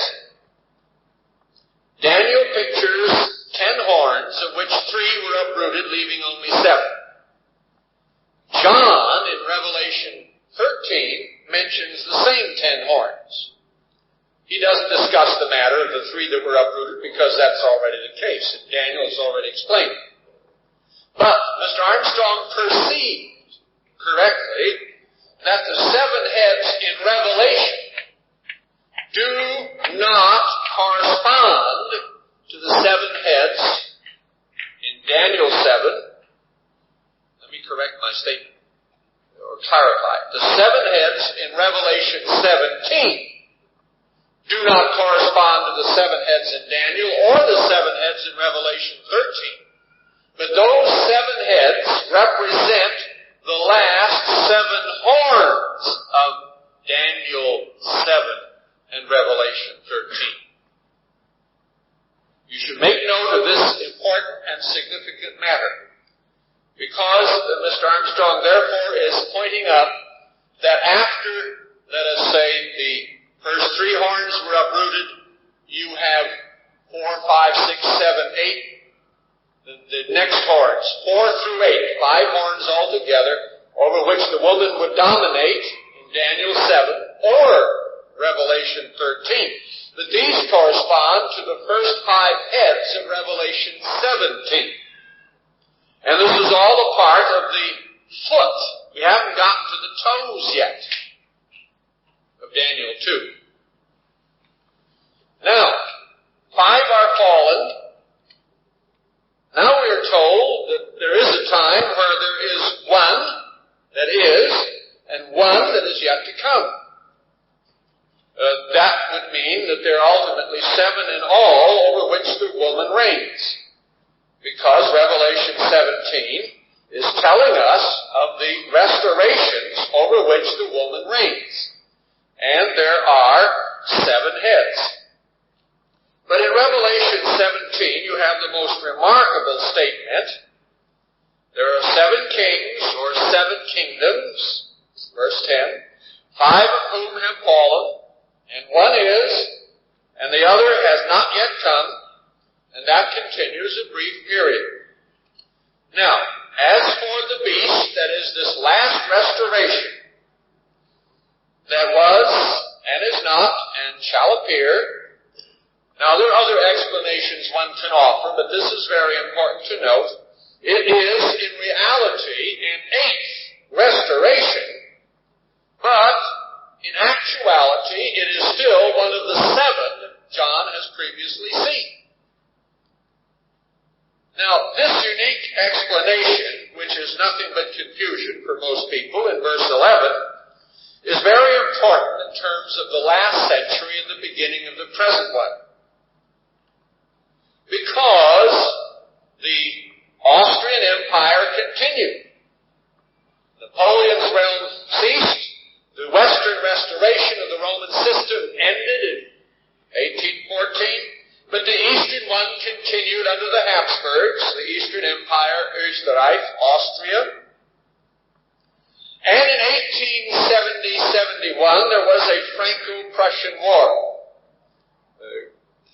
Daniel pictures 10 horns, of which 3 were uprooted, leaving only 7. John, in Revelation 13, mentions the same 10 horns. He doesn't discuss the matter of the 3 that were uprooted because that's already the case, and Daniel has already explained it. But Mr. Armstrong perceived correctly that the 7 heads in Revelation do not correspond to the 7 heads in Daniel 7. Let me correct my statement, or clarify it. The 7 heads in Revelation 17 do not correspond to the 7 heads in Daniel or the 7 heads in Revelation 13. But those 7 heads represent the last 7 horns of Daniel 7 and Revelation 13. You should make note of this important and significant matter, because Mr. Armstrong therefore is pointing up that after, let us say, the first 3 horns were uprooted, you have 4, 5, 6, 7, 8. The next horns, 4 through 8, 5 horns altogether, over which the woman would dominate in Daniel 7 or Revelation 13. But these correspond to the first 5 heads of Revelation 17. And this is all a part of the foot. We haven't gotten to the toes yet of Daniel 2. Now, 5 are fallen. Now we are told that there is a time where there is 1 that is, and 1 that is yet to come. That would mean that there are ultimately 7 in all over which the woman reigns. Because Revelation 17 is telling us of the restorations over which the woman reigns. And there are 7 heads. But in Revelation 17, you have the most remarkable statement. There are 7 kings, or 7 kingdoms, verse 10, 5 of whom have fallen, and 1 is, and the other has not yet come, and that continues a brief period. Now, as for the beast, that is this last restoration, that was, and is not, and shall appear. Now, there are other explanations one can offer, but this is very important to note. It is, in reality, an 8th restoration, but in actuality, it is still one of the 7 John has previously seen. Now, this unique explanation, which is nothing but confusion for most people in verse 11, is very important in terms of the last century and the beginning of the present one. Because the Austrian Empire continued. Napoleon's realm ceased. The Western restoration of the Roman system ended in 1814, but the Eastern one continued under the Habsburgs, the Eastern Empire, Österreich, Austria. And in 1870-71, there was a Franco-Prussian war,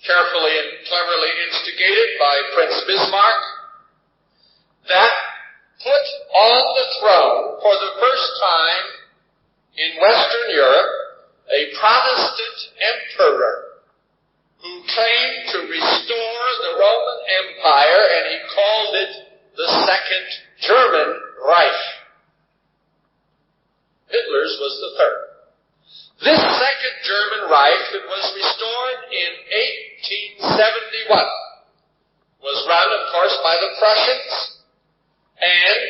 carefully and cleverly instigated by Prince Bismarck, that put on the throne for the first time in Western Europe a Protestant emperor who claimed to restore the Roman Empire, and he called it the Second German Reich. Hitler's was the third. This Second German Reich that was restored in 1871 was run, of course, by the Prussians and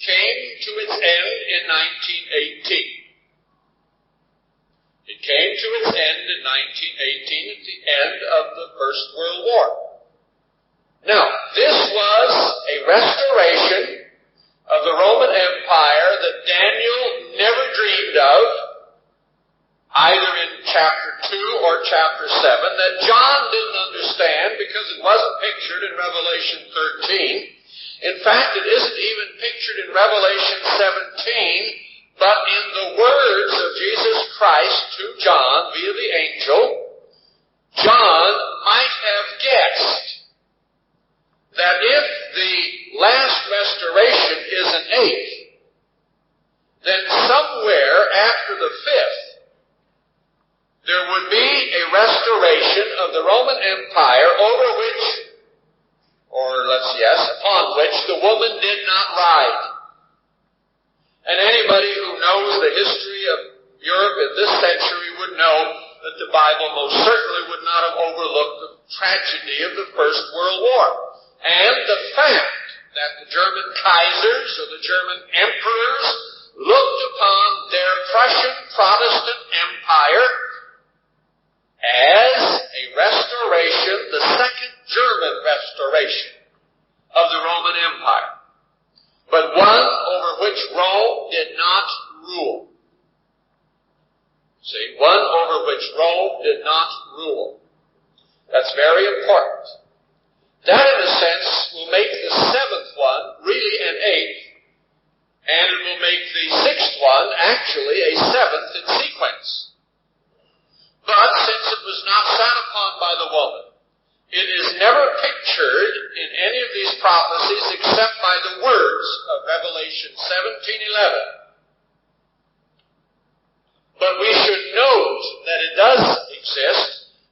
came to its end in 1918. It came to its end in 1918 at the end of the First World War. Now, this was a restoration of the Roman Empire that Daniel never dreamed of, either in chapter 2 or chapter 7, that John didn't understand because it wasn't pictured in Revelation 13. In fact, it isn't even pictured in Revelation 17, but in the words of Jesus Christ to John via the angel, John might have guessed that if the last restoration is an eighth, then somewhere after the fifth, there would be a restoration of the Roman Empire upon which the woman did not ride. And anybody who knows the history of Europe in this century would know that the Bible most certainly would not have overlooked the tragedy of the First World War. And the fact that the German Kaisers or the German emperors looked upon their Prussian Protestant Empire as a restoration, the second German restoration of the Roman Empire, but one over which Rome did not rule. See, one over which Rome did not rule. That's very important. That, in a sense, will make the seventh one really an eighth, and it will make the sixth one actually a seventh in sequence. But since it was not sat upon by the woman, it is never pictured in any of these prophecies except by the words of Revelation 17:11. But we should note that it does exist,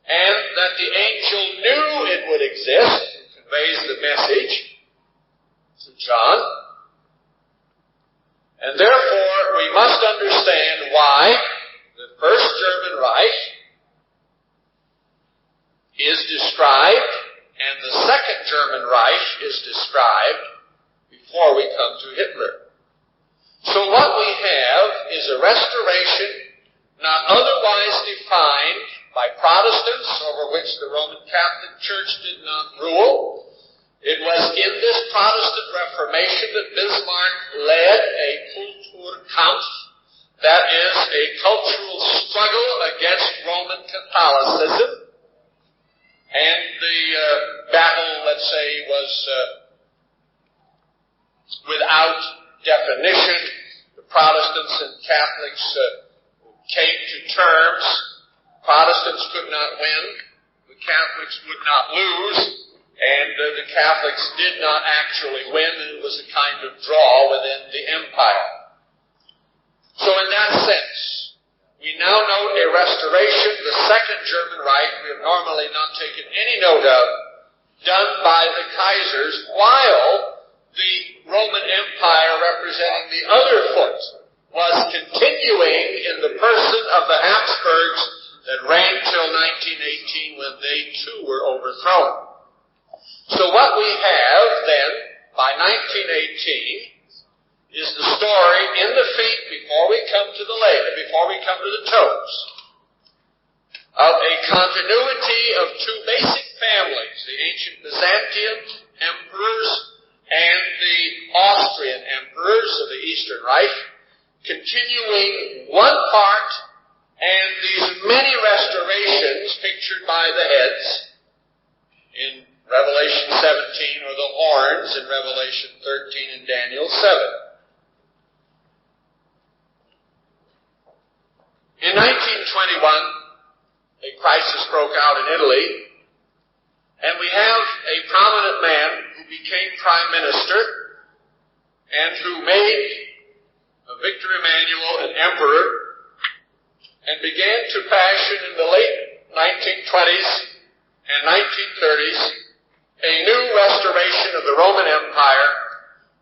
and that the angel knew it would exist, and conveys the message to John. And therefore, we must understand why the First German Reich is described, and the Second German Reich is described before we come to Hitler. So what we have is a restoration not otherwise defined by Protestants, over which the Roman Catholic Church did not rule. It was in this Protestant Reformation that Bismarck led a Kulturkampf, that is, a cultural struggle against Roman Catholicism. And the battle, let's say, was without definition. The Protestants and Catholics came to terms. Protestants could not win. The Catholics would not lose. And the Catholics did not actually win. It was a kind of draw within the empire. So in that sense, we now note a restoration, the Second German Reich, we have normally not taken any note of, done by the Kaisers, while the Roman Empire representing the other foot was continuing in the person of the Habsburgs that reigned till 1918 when they too were overthrown. So what we have then, by 1918, is the story in the feet before we come to the leg, before we come to the toes, of a continuity of two basic families, the ancient Byzantine emperors and the Austrian emperors of the Eastern Reich, continuing one part, and these many restorations pictured by the heads in Revelation 17, or the horns in Revelation 13 and Daniel 7. In 1921, a crisis broke out in Italy, and we have a prominent man who became prime minister and who made Victor Emmanuel an emperor and began to fashion in the late 1920s and 1930s a new restoration of the Roman Empire,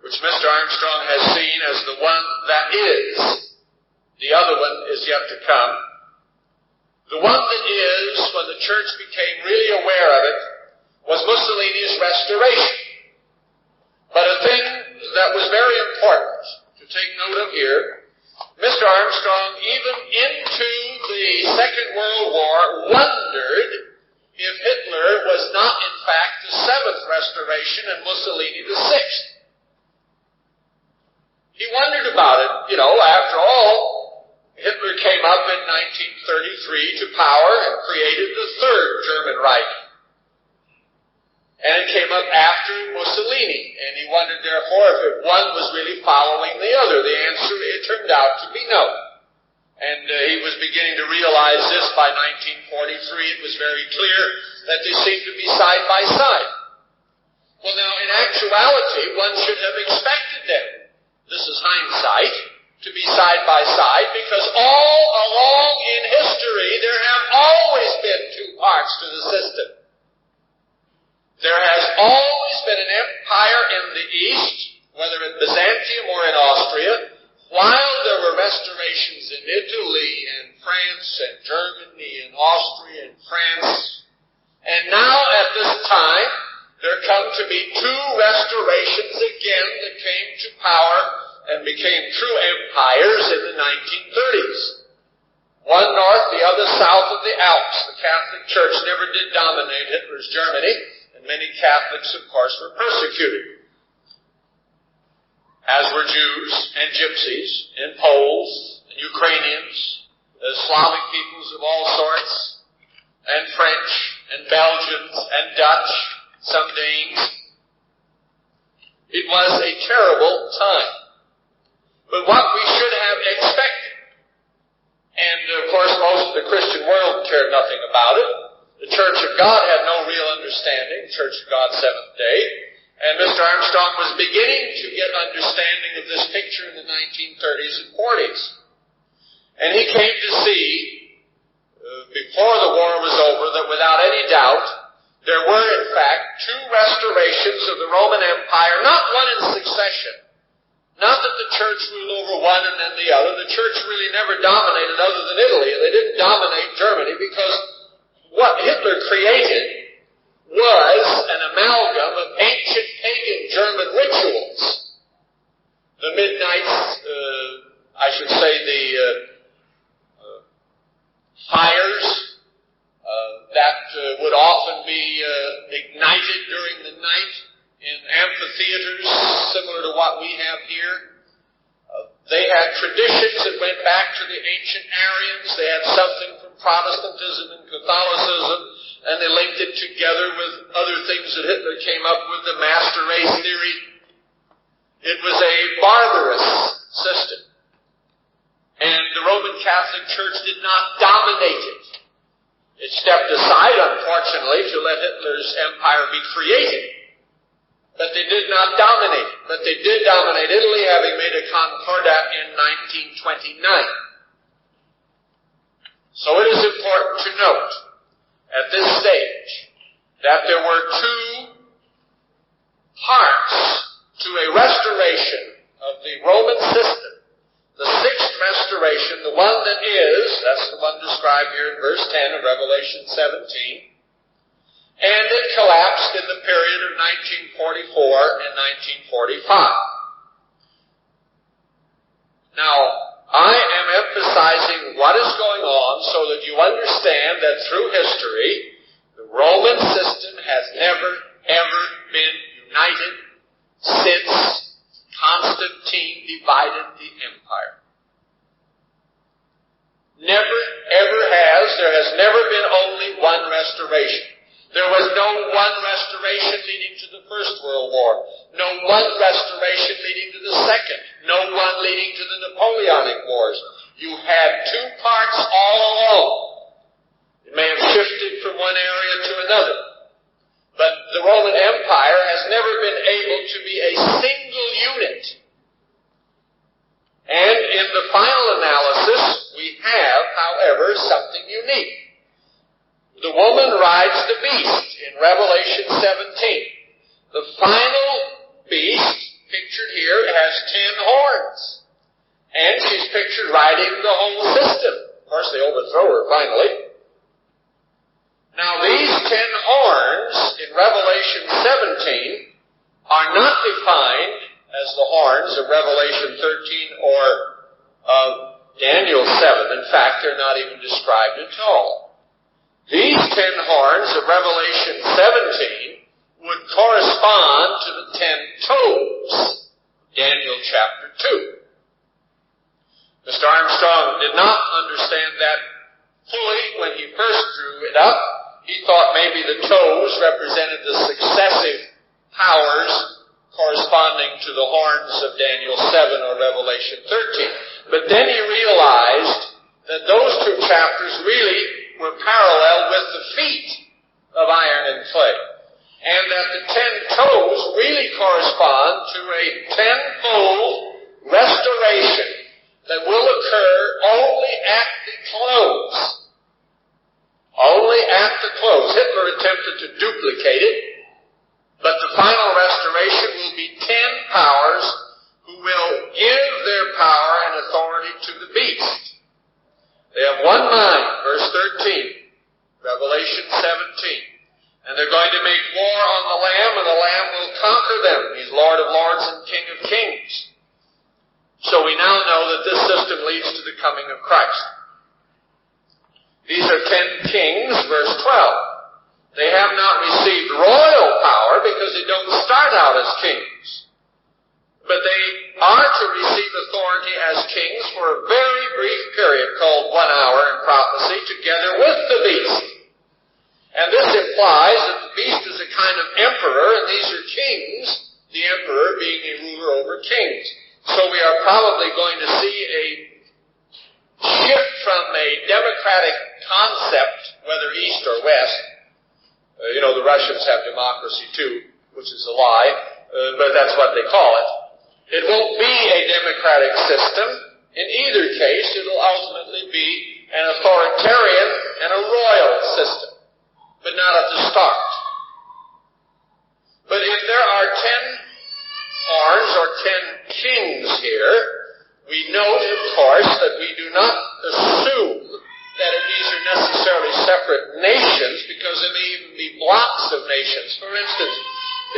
which Mr. Armstrong has seen as the one that is. The other one is yet to come. The one that is, when the church became really aware of it, was Mussolini's restoration. But a thing that was very important to take note of here, Mr. Armstrong, even into the Second World War, wondered if Hitler was not, in fact, the seventh restoration and Mussolini the sixth. He wondered about it. After all, Hitler came up in 1933 to power and created the third German Reich. And it came up after Mussolini, and he wondered, therefore, if one was really following the other. The answer, it turned out to be no. And he was beginning to realize this by 1943. It was very clear that they seemed to be side by side. Well, now, in actuality, one should have expected them, this is hindsight, to be side by side, because all along in history, there have always been two parts to the system. There has always been an empire in the East, whether in Byzantium or in Austria, while there were restorations in Italy and France and Germany and Austria and France. And now at this time, there come to be two restorations again that came to power and became true empires in the 1930s. One north, the other south of the Alps. The Catholic Church never did dominate Hitler's Germany, and many Catholics, of course, were persecuted, as were Jews and Gypsies and Poles and Ukrainians, Slavic peoples of all sorts, and French and Belgians and Dutch, some Danes. It was a terrible time. But what we should have expected, and of course most of the Christian world cared nothing about it. The Church of God had no real understanding, Church of God Seventh Day, and Mr. Armstrong was beginning to get understanding of this picture in the 1930s and 40s. And he came to see, before the war was over, that without any doubt, there were in fact two restorations of the Roman Empire, not one in succession. Not that the Church ruled over one and then the other. The Church really never dominated other than Italy. They didn't dominate Germany because what Hitler created was an amalgam of ancient pagan German rituals. The midnights, I should say the fires that would often be ignited during the night in amphitheaters similar to what we have here. They had traditions that went back to the ancient Aryans. They had something from Protestantism and Catholicism, and they linked it together with other things that Hitler came up with, the master race theory. It was a barbarous system. And the Roman Catholic Church did not dominate it. It stepped aside, unfortunately, to let Hitler's empire be created. But they did not dominate it. But they did dominate Italy, having made a concordat in 1929. So it is important to note, at this stage, that there were two parts to a restoration of the Roman system. The sixth restoration, the one that is, that's the one described here in verse 10 of Revelation 17, and it collapsed in the period of 1944 and 1945. Now, I am emphasizing what is going on so that you understand that through history, the Roman system has never, ever been united since Constantine divided the empire. Never, ever has. There has never been only one restoration. There was no one restoration leading to the First World War. No one restoration leading to the Second. No one leading to the Napoleonic Wars. You had two parts all along. It may have shifted from one area to another. But the Roman Empire has never been able to be a single unit. And in the final analysis, we have, however, something unique. The woman rides the beast in Revelation 17. The final beast, pictured here, has 10 horns. And she's pictured riding the whole system. Of course, they overthrow her finally. Now, these 10 horns in Revelation 17 are not defined as the horns of Revelation 13 or of Daniel 7. In fact, they're not even described at all. These 10 horns of Revelation 17 would correspond to the 10 toes, Daniel chapter 2. Mr. Armstrong did not understand that fully when he first drew it up. He thought maybe the toes represented the successive powers corresponding to the horns of Daniel 7 or Revelation 13. But then he realized that those two chapters really were parallel with the feet of iron and clay, and that the 10 toes really correspond to a tenfold restoration that will occur only at the close. Only at the close. Hitler attempted to duplicate it, but the final restoration will be 10 powers who will give their power and authority to the beast. They have one mind, verse 13, Revelation 17. And they're going to make war on the Lamb, and the Lamb will conquer them. He's Lord of Lords and King of Kings. So we now know that this system leads to the coming of Christ. These are 10 kings, verse 12. They have not received royal power because they don't start out as kings. But they are to receive authority as kings for a very brief period called 1 hour in prophecy together with the beast. And this implies that the beast is a kind of emperor and these are kings, the emperor being a ruler over kings. So we are probably going to see a shift from a democratic concept, whether east or west. The Russians have democracy too, which is a lie, but that's what they call it. It won't be a democratic system. In either case, it'll ultimately be an authoritarian and a royal system, but not at the start. But if there are 10 horns or 10 kings here, we note, of course, that we do not assume that these are necessarily separate nations, because there may even be blocks of nations. For instance,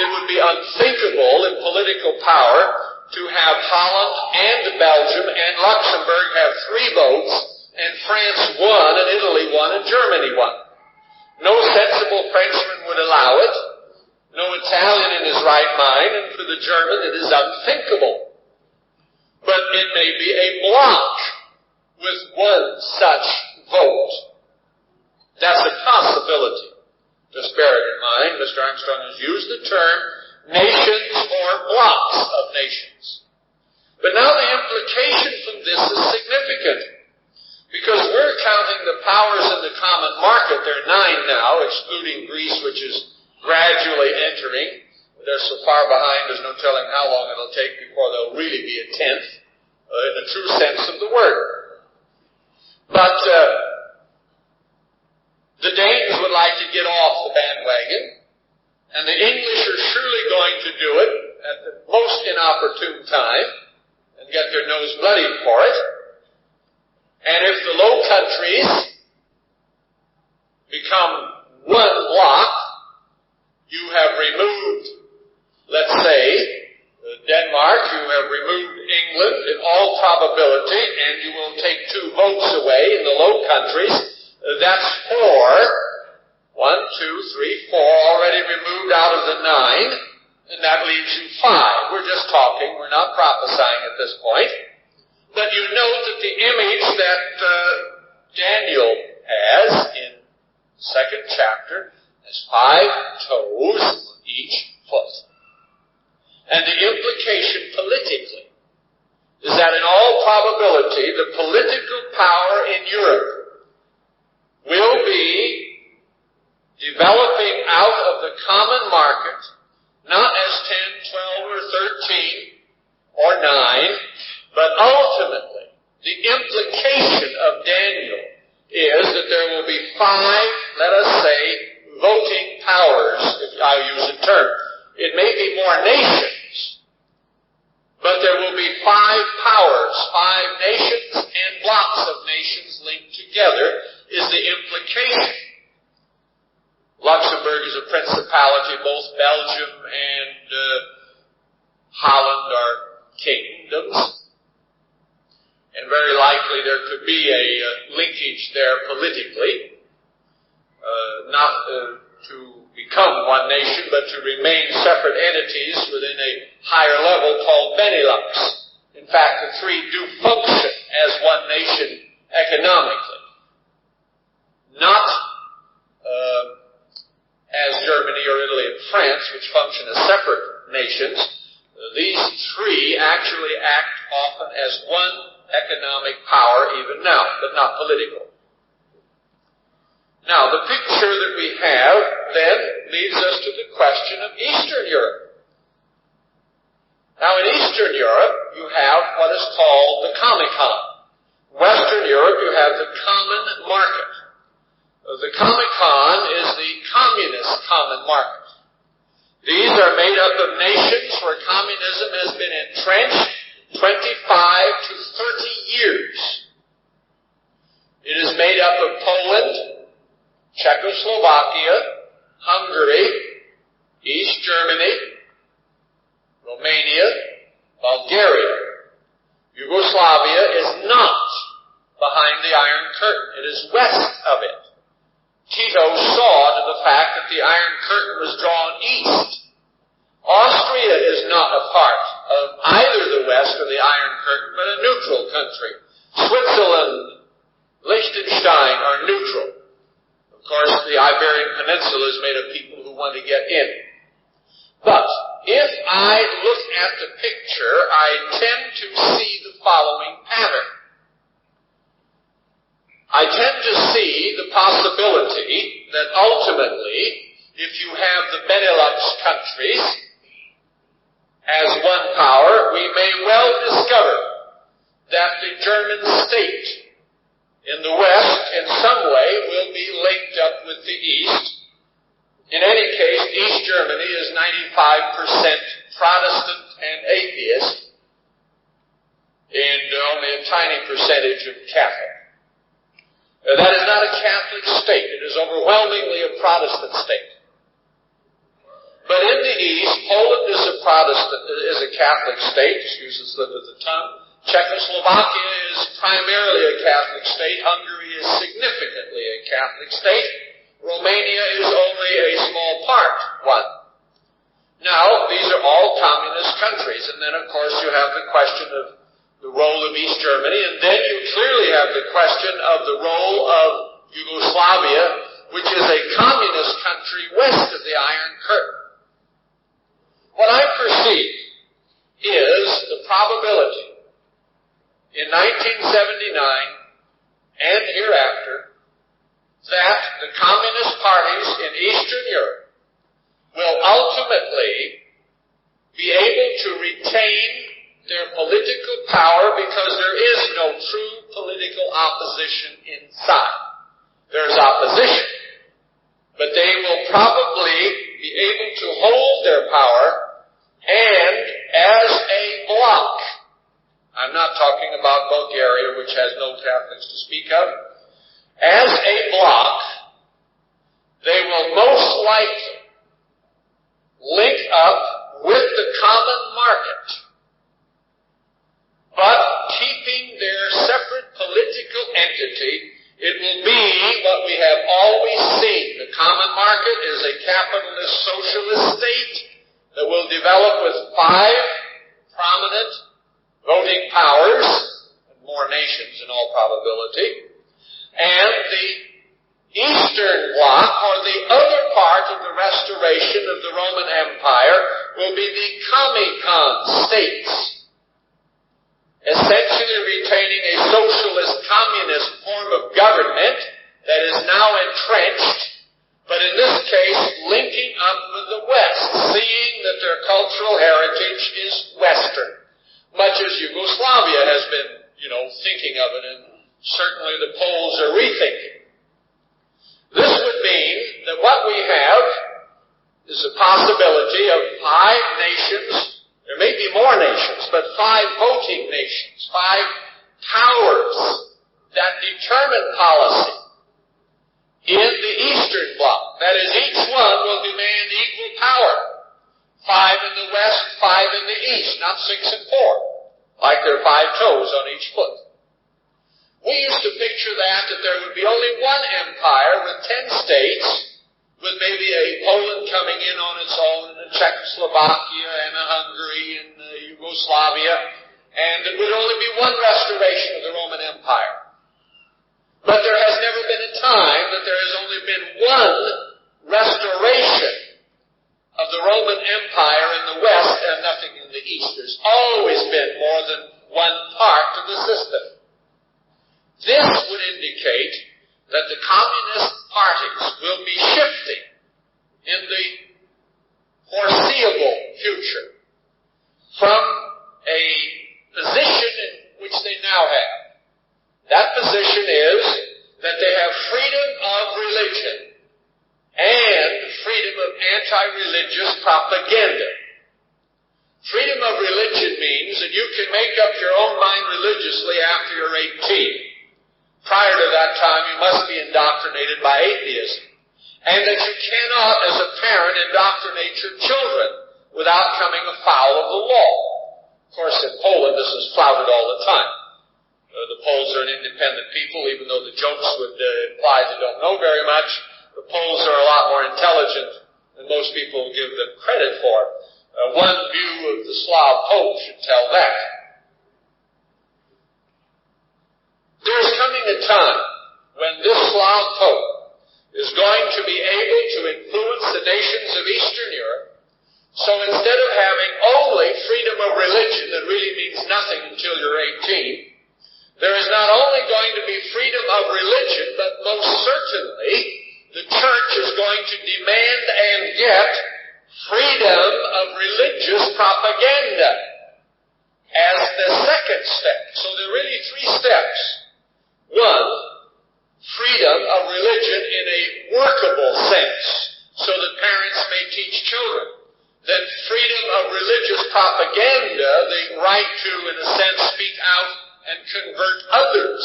it would be unthinkable in political power to have Holland and Belgium and Luxembourg have 3 votes, and France 1, and Italy 1, and Germany 1. No sensible Frenchman would allow it. No Italian in his right mind, and for the German it is unthinkable. But it may be a block with one such vote. That's a possibility. Just bear it in mind, Mr. Armstrong has used the term nations or blocks of nations. But now the implication from this is significant, because we're counting the powers in the common market. There are 9 now, excluding Greece, which is gradually entering. They're so far behind, there's no telling how long it'll take before they'll really be a 10th, in the true sense of the word. But the Danes would like to get off the bandwagon, and the English are surely going to do it at the most inopportune time and get their nose bloodied for it. And if the Low Countries become one block, you have removed, let's say, Denmark, you have removed England in all probability, and you will take 2 votes away in the Low Countries. That's 4. 1, 2, 3, 4 already removed out of the 9, and that leaves you 5. We're just talking, we're not prophesying at this point. But you note that the image that Daniel has in the 2nd chapter has 5 toes on each foot. And the implication politically is that in all probability the political power in Europe will be developing out of the common market, not as 10, 12, or 13, or 9, but ultimately the implication of Daniel is that there will be 5, let us say, voting powers, if I use the term. It may be more nations, but there will be 5 powers, 5 nations and blocks of nations linked together is the implication. Luxembourg is a principality, both Belgium and Holland are kingdoms, and very likely there could be a linkage there politically. not to become one nation, but to remain separate entities within a higher level called Benelux. In fact, the three do function as one nation economically. Not as Germany or Italy and France, which function as separate nations. These three actually act often as one economic power even now, but not political. Now, the picture that we have then leads us to the question of Eastern Europe. Now, in Eastern Europe, you have what is called the Commune. Western Europe, you have the common market. The Commune is the communist common market. These are made up of nations where communism has been entrenched 25 to 30 years. It is made up of Poland, Czechoslovakia, Hungary, East Germany, Romania, Bulgaria. Yugoslavia is not behind the Iron Curtain. It is west of it. Tito saw to the fact that the Iron Curtain was drawn east. Austria is not a part of either the West or the Iron Curtain, but a neutral country. Switzerland, Liechtenstein are neutral. Of course, the Iberian Peninsula is made of people who want to get in. But if I look at the picture, I tend to see the following pattern. I tend to see the possibility that ultimately, if you have the Benelux countries as one power, we may well discover that the German state in the West in some way will be linked up with the East. In any case, East Germany is 95% Protestant and atheist, and only a tiny percentage of Catholic. That is not a Catholic state. It is overwhelmingly a Protestant state. But in the East, Poland is a Catholic state, excuse the slip of the tongue. Czechoslovakia is primarily a Catholic state. Hungary is significantly a Catholic state. Romania is only a small part one. Now, these are all communist countries. And then, of course, you have the question of the role of East Germany. And then you clearly have the question of the role of Yugoslavia, which is a communist country west of the Iron Curtain. What I perceive is the probability in 1979 and hereafter that the communist parties in Eastern Europe will ultimately be able to retain their political power because there is no true political opposition inside. There's opposition, but they will probably be able to hold their power, and as a bloc, I'm not talking about Bulgaria, which has no Catholics to speak of, as a bloc, they will most likely link up with the common market, but keeping their separate political entity. It will be what we have always seen. The common market is a capitalist socialist state that will develop with 5 prominent voting powers, and more nations in all probability, and the Eastern Bloc, or the other part of the restoration of the Roman Empire, will be the Commune states, essentially retaining a socialist communist form of government that is now entrenched, but in this case linking up with the West, seeing that their cultural heritage is Western, much as Yugoslavia has been, thinking of it, and certainly the Poles are rethinking. This would mean that what we have is a possibility of 5 nations. There may be more nations, but 5 voting nations, 5 powers that determine policy in the Eastern Bloc. That is, each one will demand equal power. 5 in the West, 5 in the East, not 6 and 4, like there are 5 toes on each foot. We used to picture that there would be only one empire with 10 states, with maybe a Poland coming in on its own, and a Czechoslovakia, and a Hungary, and Yugoslavia, and it would only be one restoration of the Roman Empire. But there has never been a time that there has only been one restoration of the Roman Empire in the West and nothing in the East. There's always been more than one part of the system. This would indicate that the communist parties will be shifting in the foreseeable future from a position in which they now have. That position is that they have freedom of religion and freedom of anti-religious propaganda. Freedom of religion means that you can make up your own mind religiously after you're 18. Prior to that time, you must be indoctrinated by atheism. And that you cannot, as a parent, indoctrinate your children without coming afoul of the law. Of course, in Poland, this is flouted all the time. The Poles are an independent people, even though the jokes would imply they don't know very much. The Poles are a lot more intelligent than most people give them credit for. One view of the Slav Pope should tell that. There's coming a time when this Slav Pope is going to be able to influence the nations of Eastern Europe. So instead of having only freedom of religion that really means nothing until you're 18, there is not only going to be freedom of religion, but most certainly the church is going to demand and get freedom of religious propaganda as the second step. So there are really three steps. One, freedom of religion in a workable sense, so that parents may teach children. Then freedom of religious propaganda, the right to, in a sense, speak out and convert others,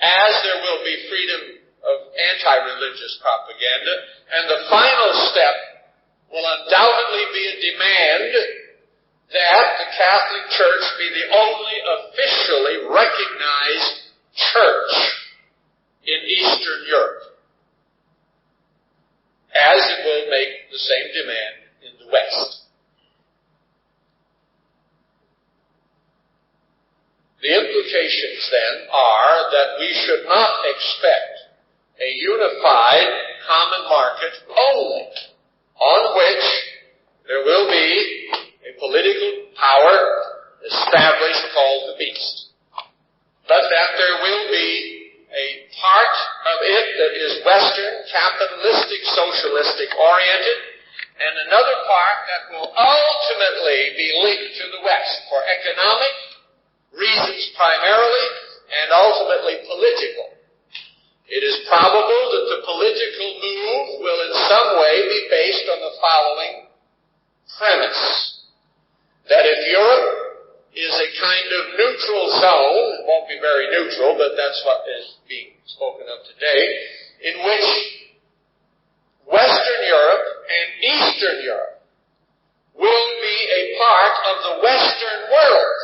as there will be freedom of anti-religious propaganda. And the final step will undoubtedly be a demand that the Catholic Church be the only officially recognized church in Eastern Europe, as it will make the same demand in the West. The implications then are that we should not expect a unified common market only, on which there will be a political power established called the beast, but that there will be a part of it that is Western, capitalistic, socialistic oriented, and another part that will ultimately be linked to the West for economic reasons primarily, and ultimately political. It is probable that the political move will in some way be based on the following premise: that if Europe is a kind of neutral zone, it won't be very neutral, but that's what is being spoken of today, in which Western Europe and Eastern Europe will be a part of the Western world,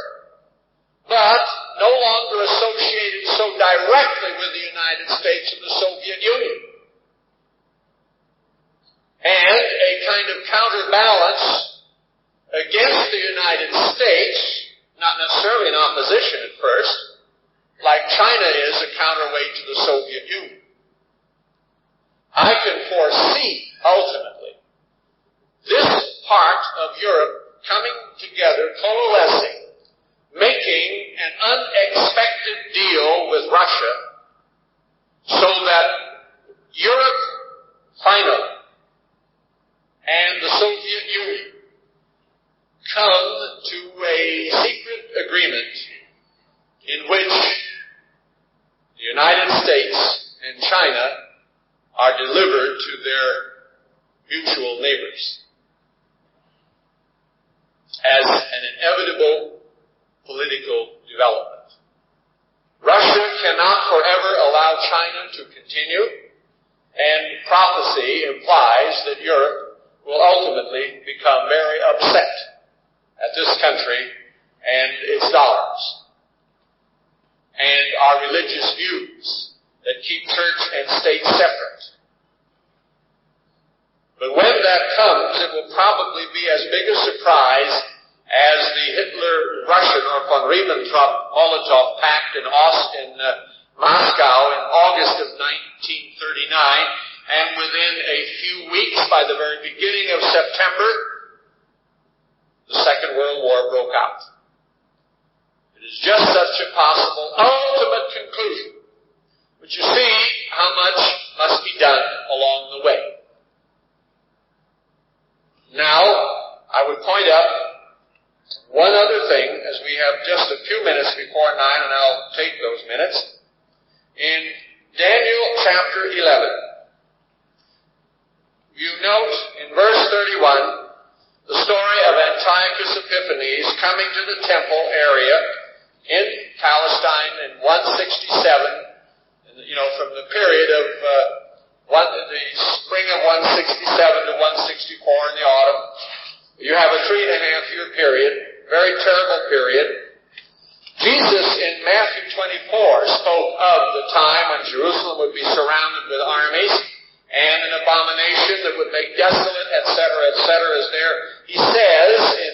but no longer associated so directly with the United States and the Soviet Union. And a kind of counterbalance against the United States, not necessarily in opposition at first, like China is a counterweight to the Soviet Union. I can foresee, ultimately, this part of Europe coming together, coalescing, making an unexpected deal with Russia, so that Europe, finally, and the Soviet Union come to a secret agreement in which the United States and China are delivered to their mutual neighbors as an inevitable political development. Russia cannot forever allow China to continue, and prophecy implies that Europe will ultimately become very upset at this country and its dollars, and our religious views that keep church and state separate. comes, it will probably be as big a surprise as the Hitler-Russian or von Ribbentrop-Molotov pact in Moscow in August of 1939, and within a few weeks, by the very beginning of September, the Second World War broke out. It is just such a possible ultimate conclusion. But you see how much must be done along the way. Now, I would point out one other thing, as we have just a few minutes before 9, and I'll take those minutes. In Daniel chapter 11, you note in verse 31 the story of Antiochus Epiphanes coming to the temple area in Palestine in 167, from the period of the spring of 167 to 164 in the autumn. You have a 3.5-year period, very terrible period. Jesus in Matthew 24 spoke of the time when Jerusalem would be surrounded with armies and an abomination that would make desolate, etc., is there. He says in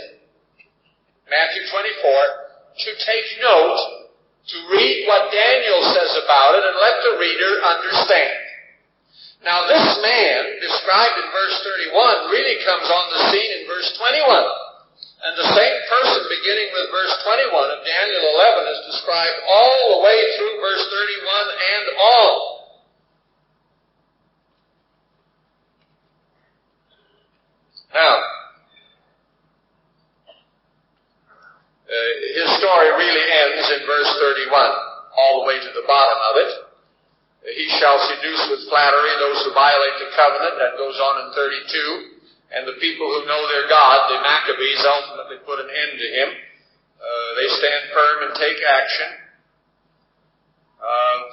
Matthew 24 to take note, to read what Daniel says about it and let the reader understand. Now this man, described in verse 31, really comes on the scene in verse 21. And the same person beginning with verse 21 of Daniel 11 is described all the way through verse 31 and on. Now, his story really ends in verse 31, all the way to the bottom of it. He shall seduce with flattery those who violate the covenant. That goes on in 32. And the people who know their God, the Maccabees, ultimately put an end to him. They stand firm and take action.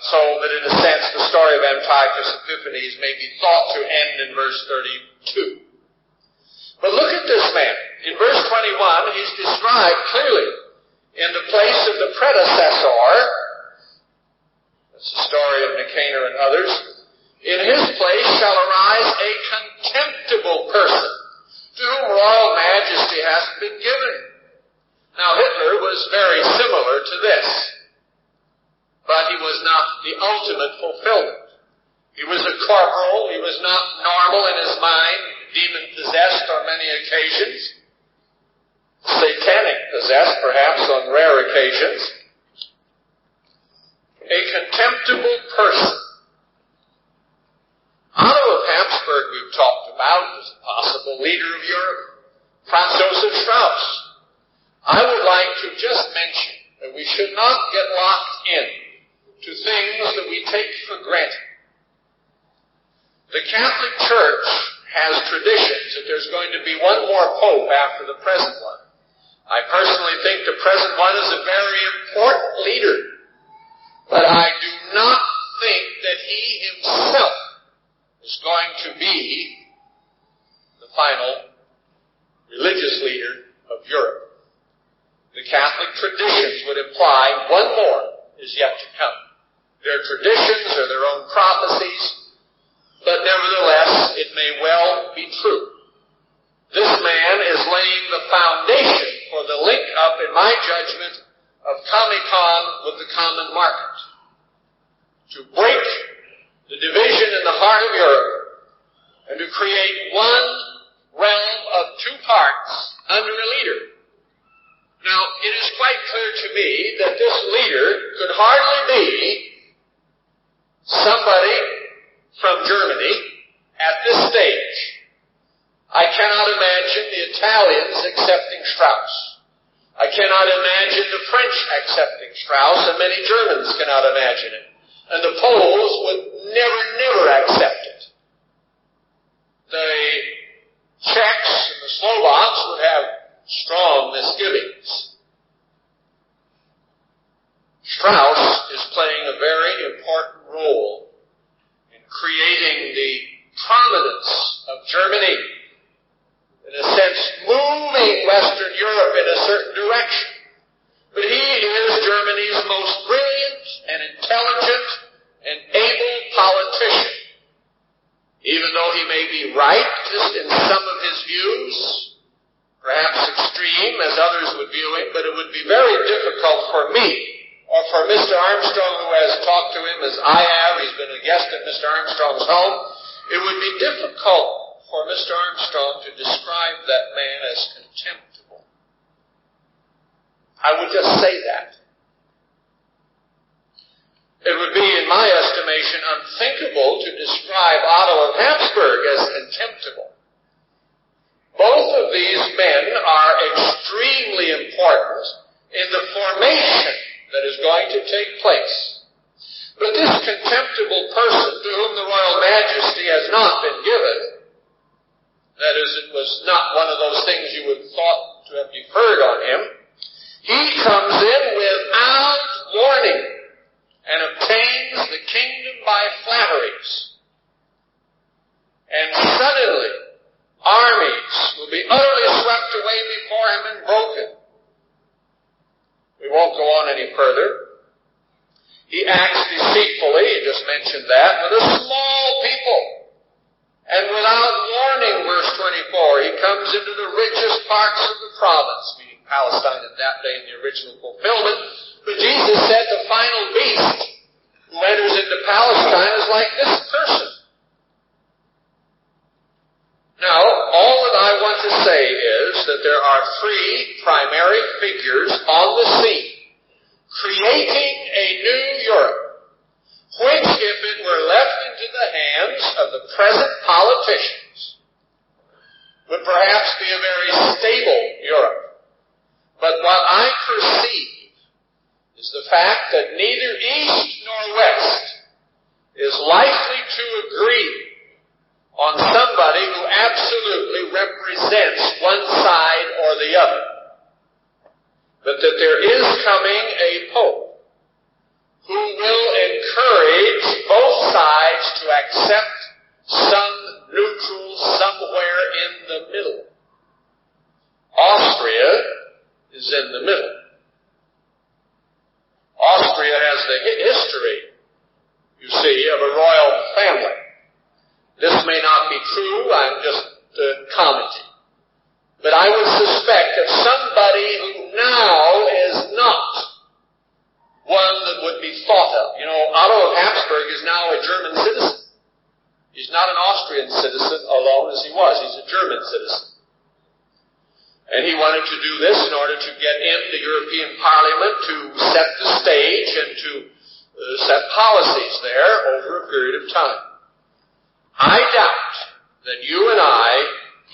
So that in a sense the story of Antiochus Epiphanes may be thought to end in verse 32. But look at this man. In verse 21, he's described clearly in the place of the predecessor. That's the story of Nicanor and others. In his place shall arise a contemptible person, to whom royal majesty has been given. Now Hitler was very similar to this, but he was not the ultimate fulfillment. He was a corporal, he was not normal in his mind, demon-possessed on many occasions, satanic-possessed perhaps on rare occasions. A contemptible person. Otto of Habsburg we've talked about as a possible leader of Europe. Franz Josef Strauss. I would like to just mention that we should not get locked in to things that we take for granted. The Catholic Church has traditions that there's going to be one more pope after the present one. I personally think the present one is a very important leader, but I do not think that he himself is going to be the final religious leader of Europe. The Catholic traditions would imply one more is yet to come. Their traditions are their own prophecies, but nevertheless, it may well be true. This man is laying the foundation for the link-up, in my judgment, of Comic-Con with the common market. To break the division in the heart of Europe and to create one realm of two parts under a leader. Now, it is quite clear to me that this leader could hardly be somebody from Germany at this stage. I cannot imagine the Italians accepting Strauss. I cannot imagine the French accepting Strauss, and many Germans cannot imagine it. And the Poles would never accept it. The Czechs and the Slovaks would have strong misgivings. Strauss is playing a very important role in creating the prominence of Germany, in a sense moving Western Europe in a certain direction. But he is Germany's most brilliant and intelligent and able politician. he may be right in some of his views, perhaps extreme as others would view him, but it would be very difficult for me or for Mr. Armstrong, who has talked to him as I have. He's been a guest at Mr. Armstrong's home. It would be difficult for Mr. Armstrong to describe that man as contemptible. I would just say that. It would be, in my estimation, unthinkable to describe Otto of Habsburg as contemptible. Both of these men are extremely important in the formation that is going to take place. But this contemptible person to whom the royal majesty has not been given, that is, it was not one of those things you would thought to have deferred on him, he comes in without warning and obtains the kingdom by flatteries. And suddenly, armies will be utterly swept away before him and broken. We won't go on any further. He acts deceitfully, he just mentioned that, with a small people. And without warning, verse 24, he comes into the richest parts of the province, meaning Palestine at that day in the original fulfillment. But Jesus said the final beast who enters into Palestine is like this person. Now, all that I want to say is that there are three primary figures on the scene, creating a new Europe, which, if it were left into the hands of the present politicians, would perhaps be a very stable Europe. But what I perceive is the fact that neither East nor West is likely to agree on somebody who absolutely represents one side or the other. But that there is coming a Pope who will encourage both sides to accept some neutral somewhere in the middle. Austria is in the middle. Austria has the history, you see, of a royal family. This may not be true, I'm just commenting. But I would suspect that somebody who now is not one that would be thought of. You know, Otto of Habsburg is now a German citizen. He's not an Austrian citizen alone as he was. He's a German citizen. And he wanted to do this in order to get in the European Parliament to set the stage and to set policies there over a period of time. I doubt that you and I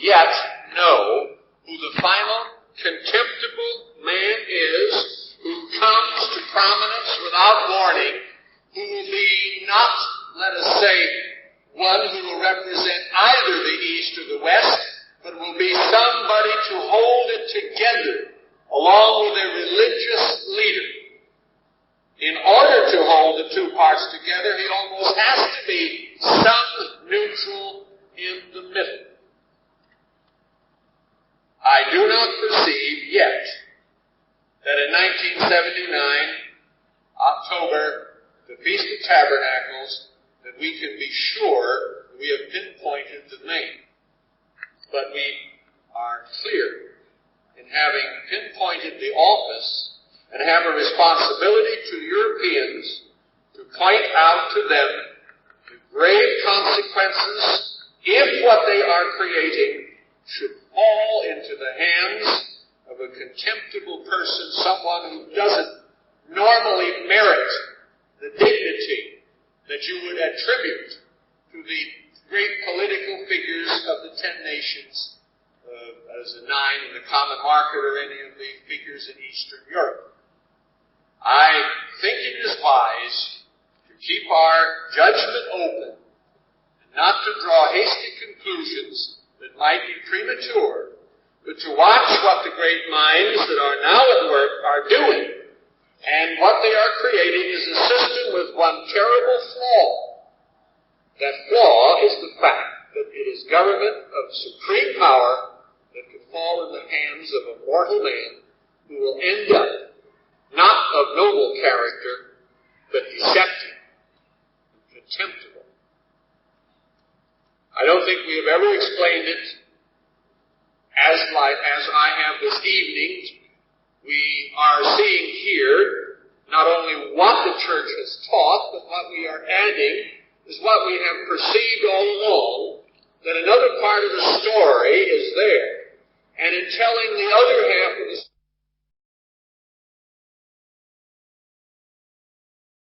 yet know who the final contemptible man is who comes to prominence without warning, who will be not, let us say, one who will represent either the East or the West, but will be somebody to hold it together along with a religious leader. In order to hold the two parts together, he almost has to be some neutral in the middle. I do not perceive yet that in 1979, October, the Feast of Tabernacles, that we can be sure we have pinpointed the name. But we are clear in having pinpointed the office and have a responsibility to Europeans to point out to them the grave consequences if what they are creating should fall into the hands of a contemptible person, someone who doesn't normally merit the dignity that you would attribute to the great political figures of the 10 nations, as the 9 in the common market or any of the figures in Eastern Europe. I think it is wise to keep our judgment open and not to draw hasty conclusions that might be premature, but to watch what the great minds that are now at work are doing. And what they are creating is a system with one terrible flaw. That flaw is the fact that it is government of supreme power that can fall in the hands of a mortal man who will end up not of noble character, but deceptive and contemptible. I I don't think we have ever explained it as I have this evening. We are seeing here not only what the church has taught, but what we are adding is what we have perceived all along, that another part of the story is there. And in telling the other half of the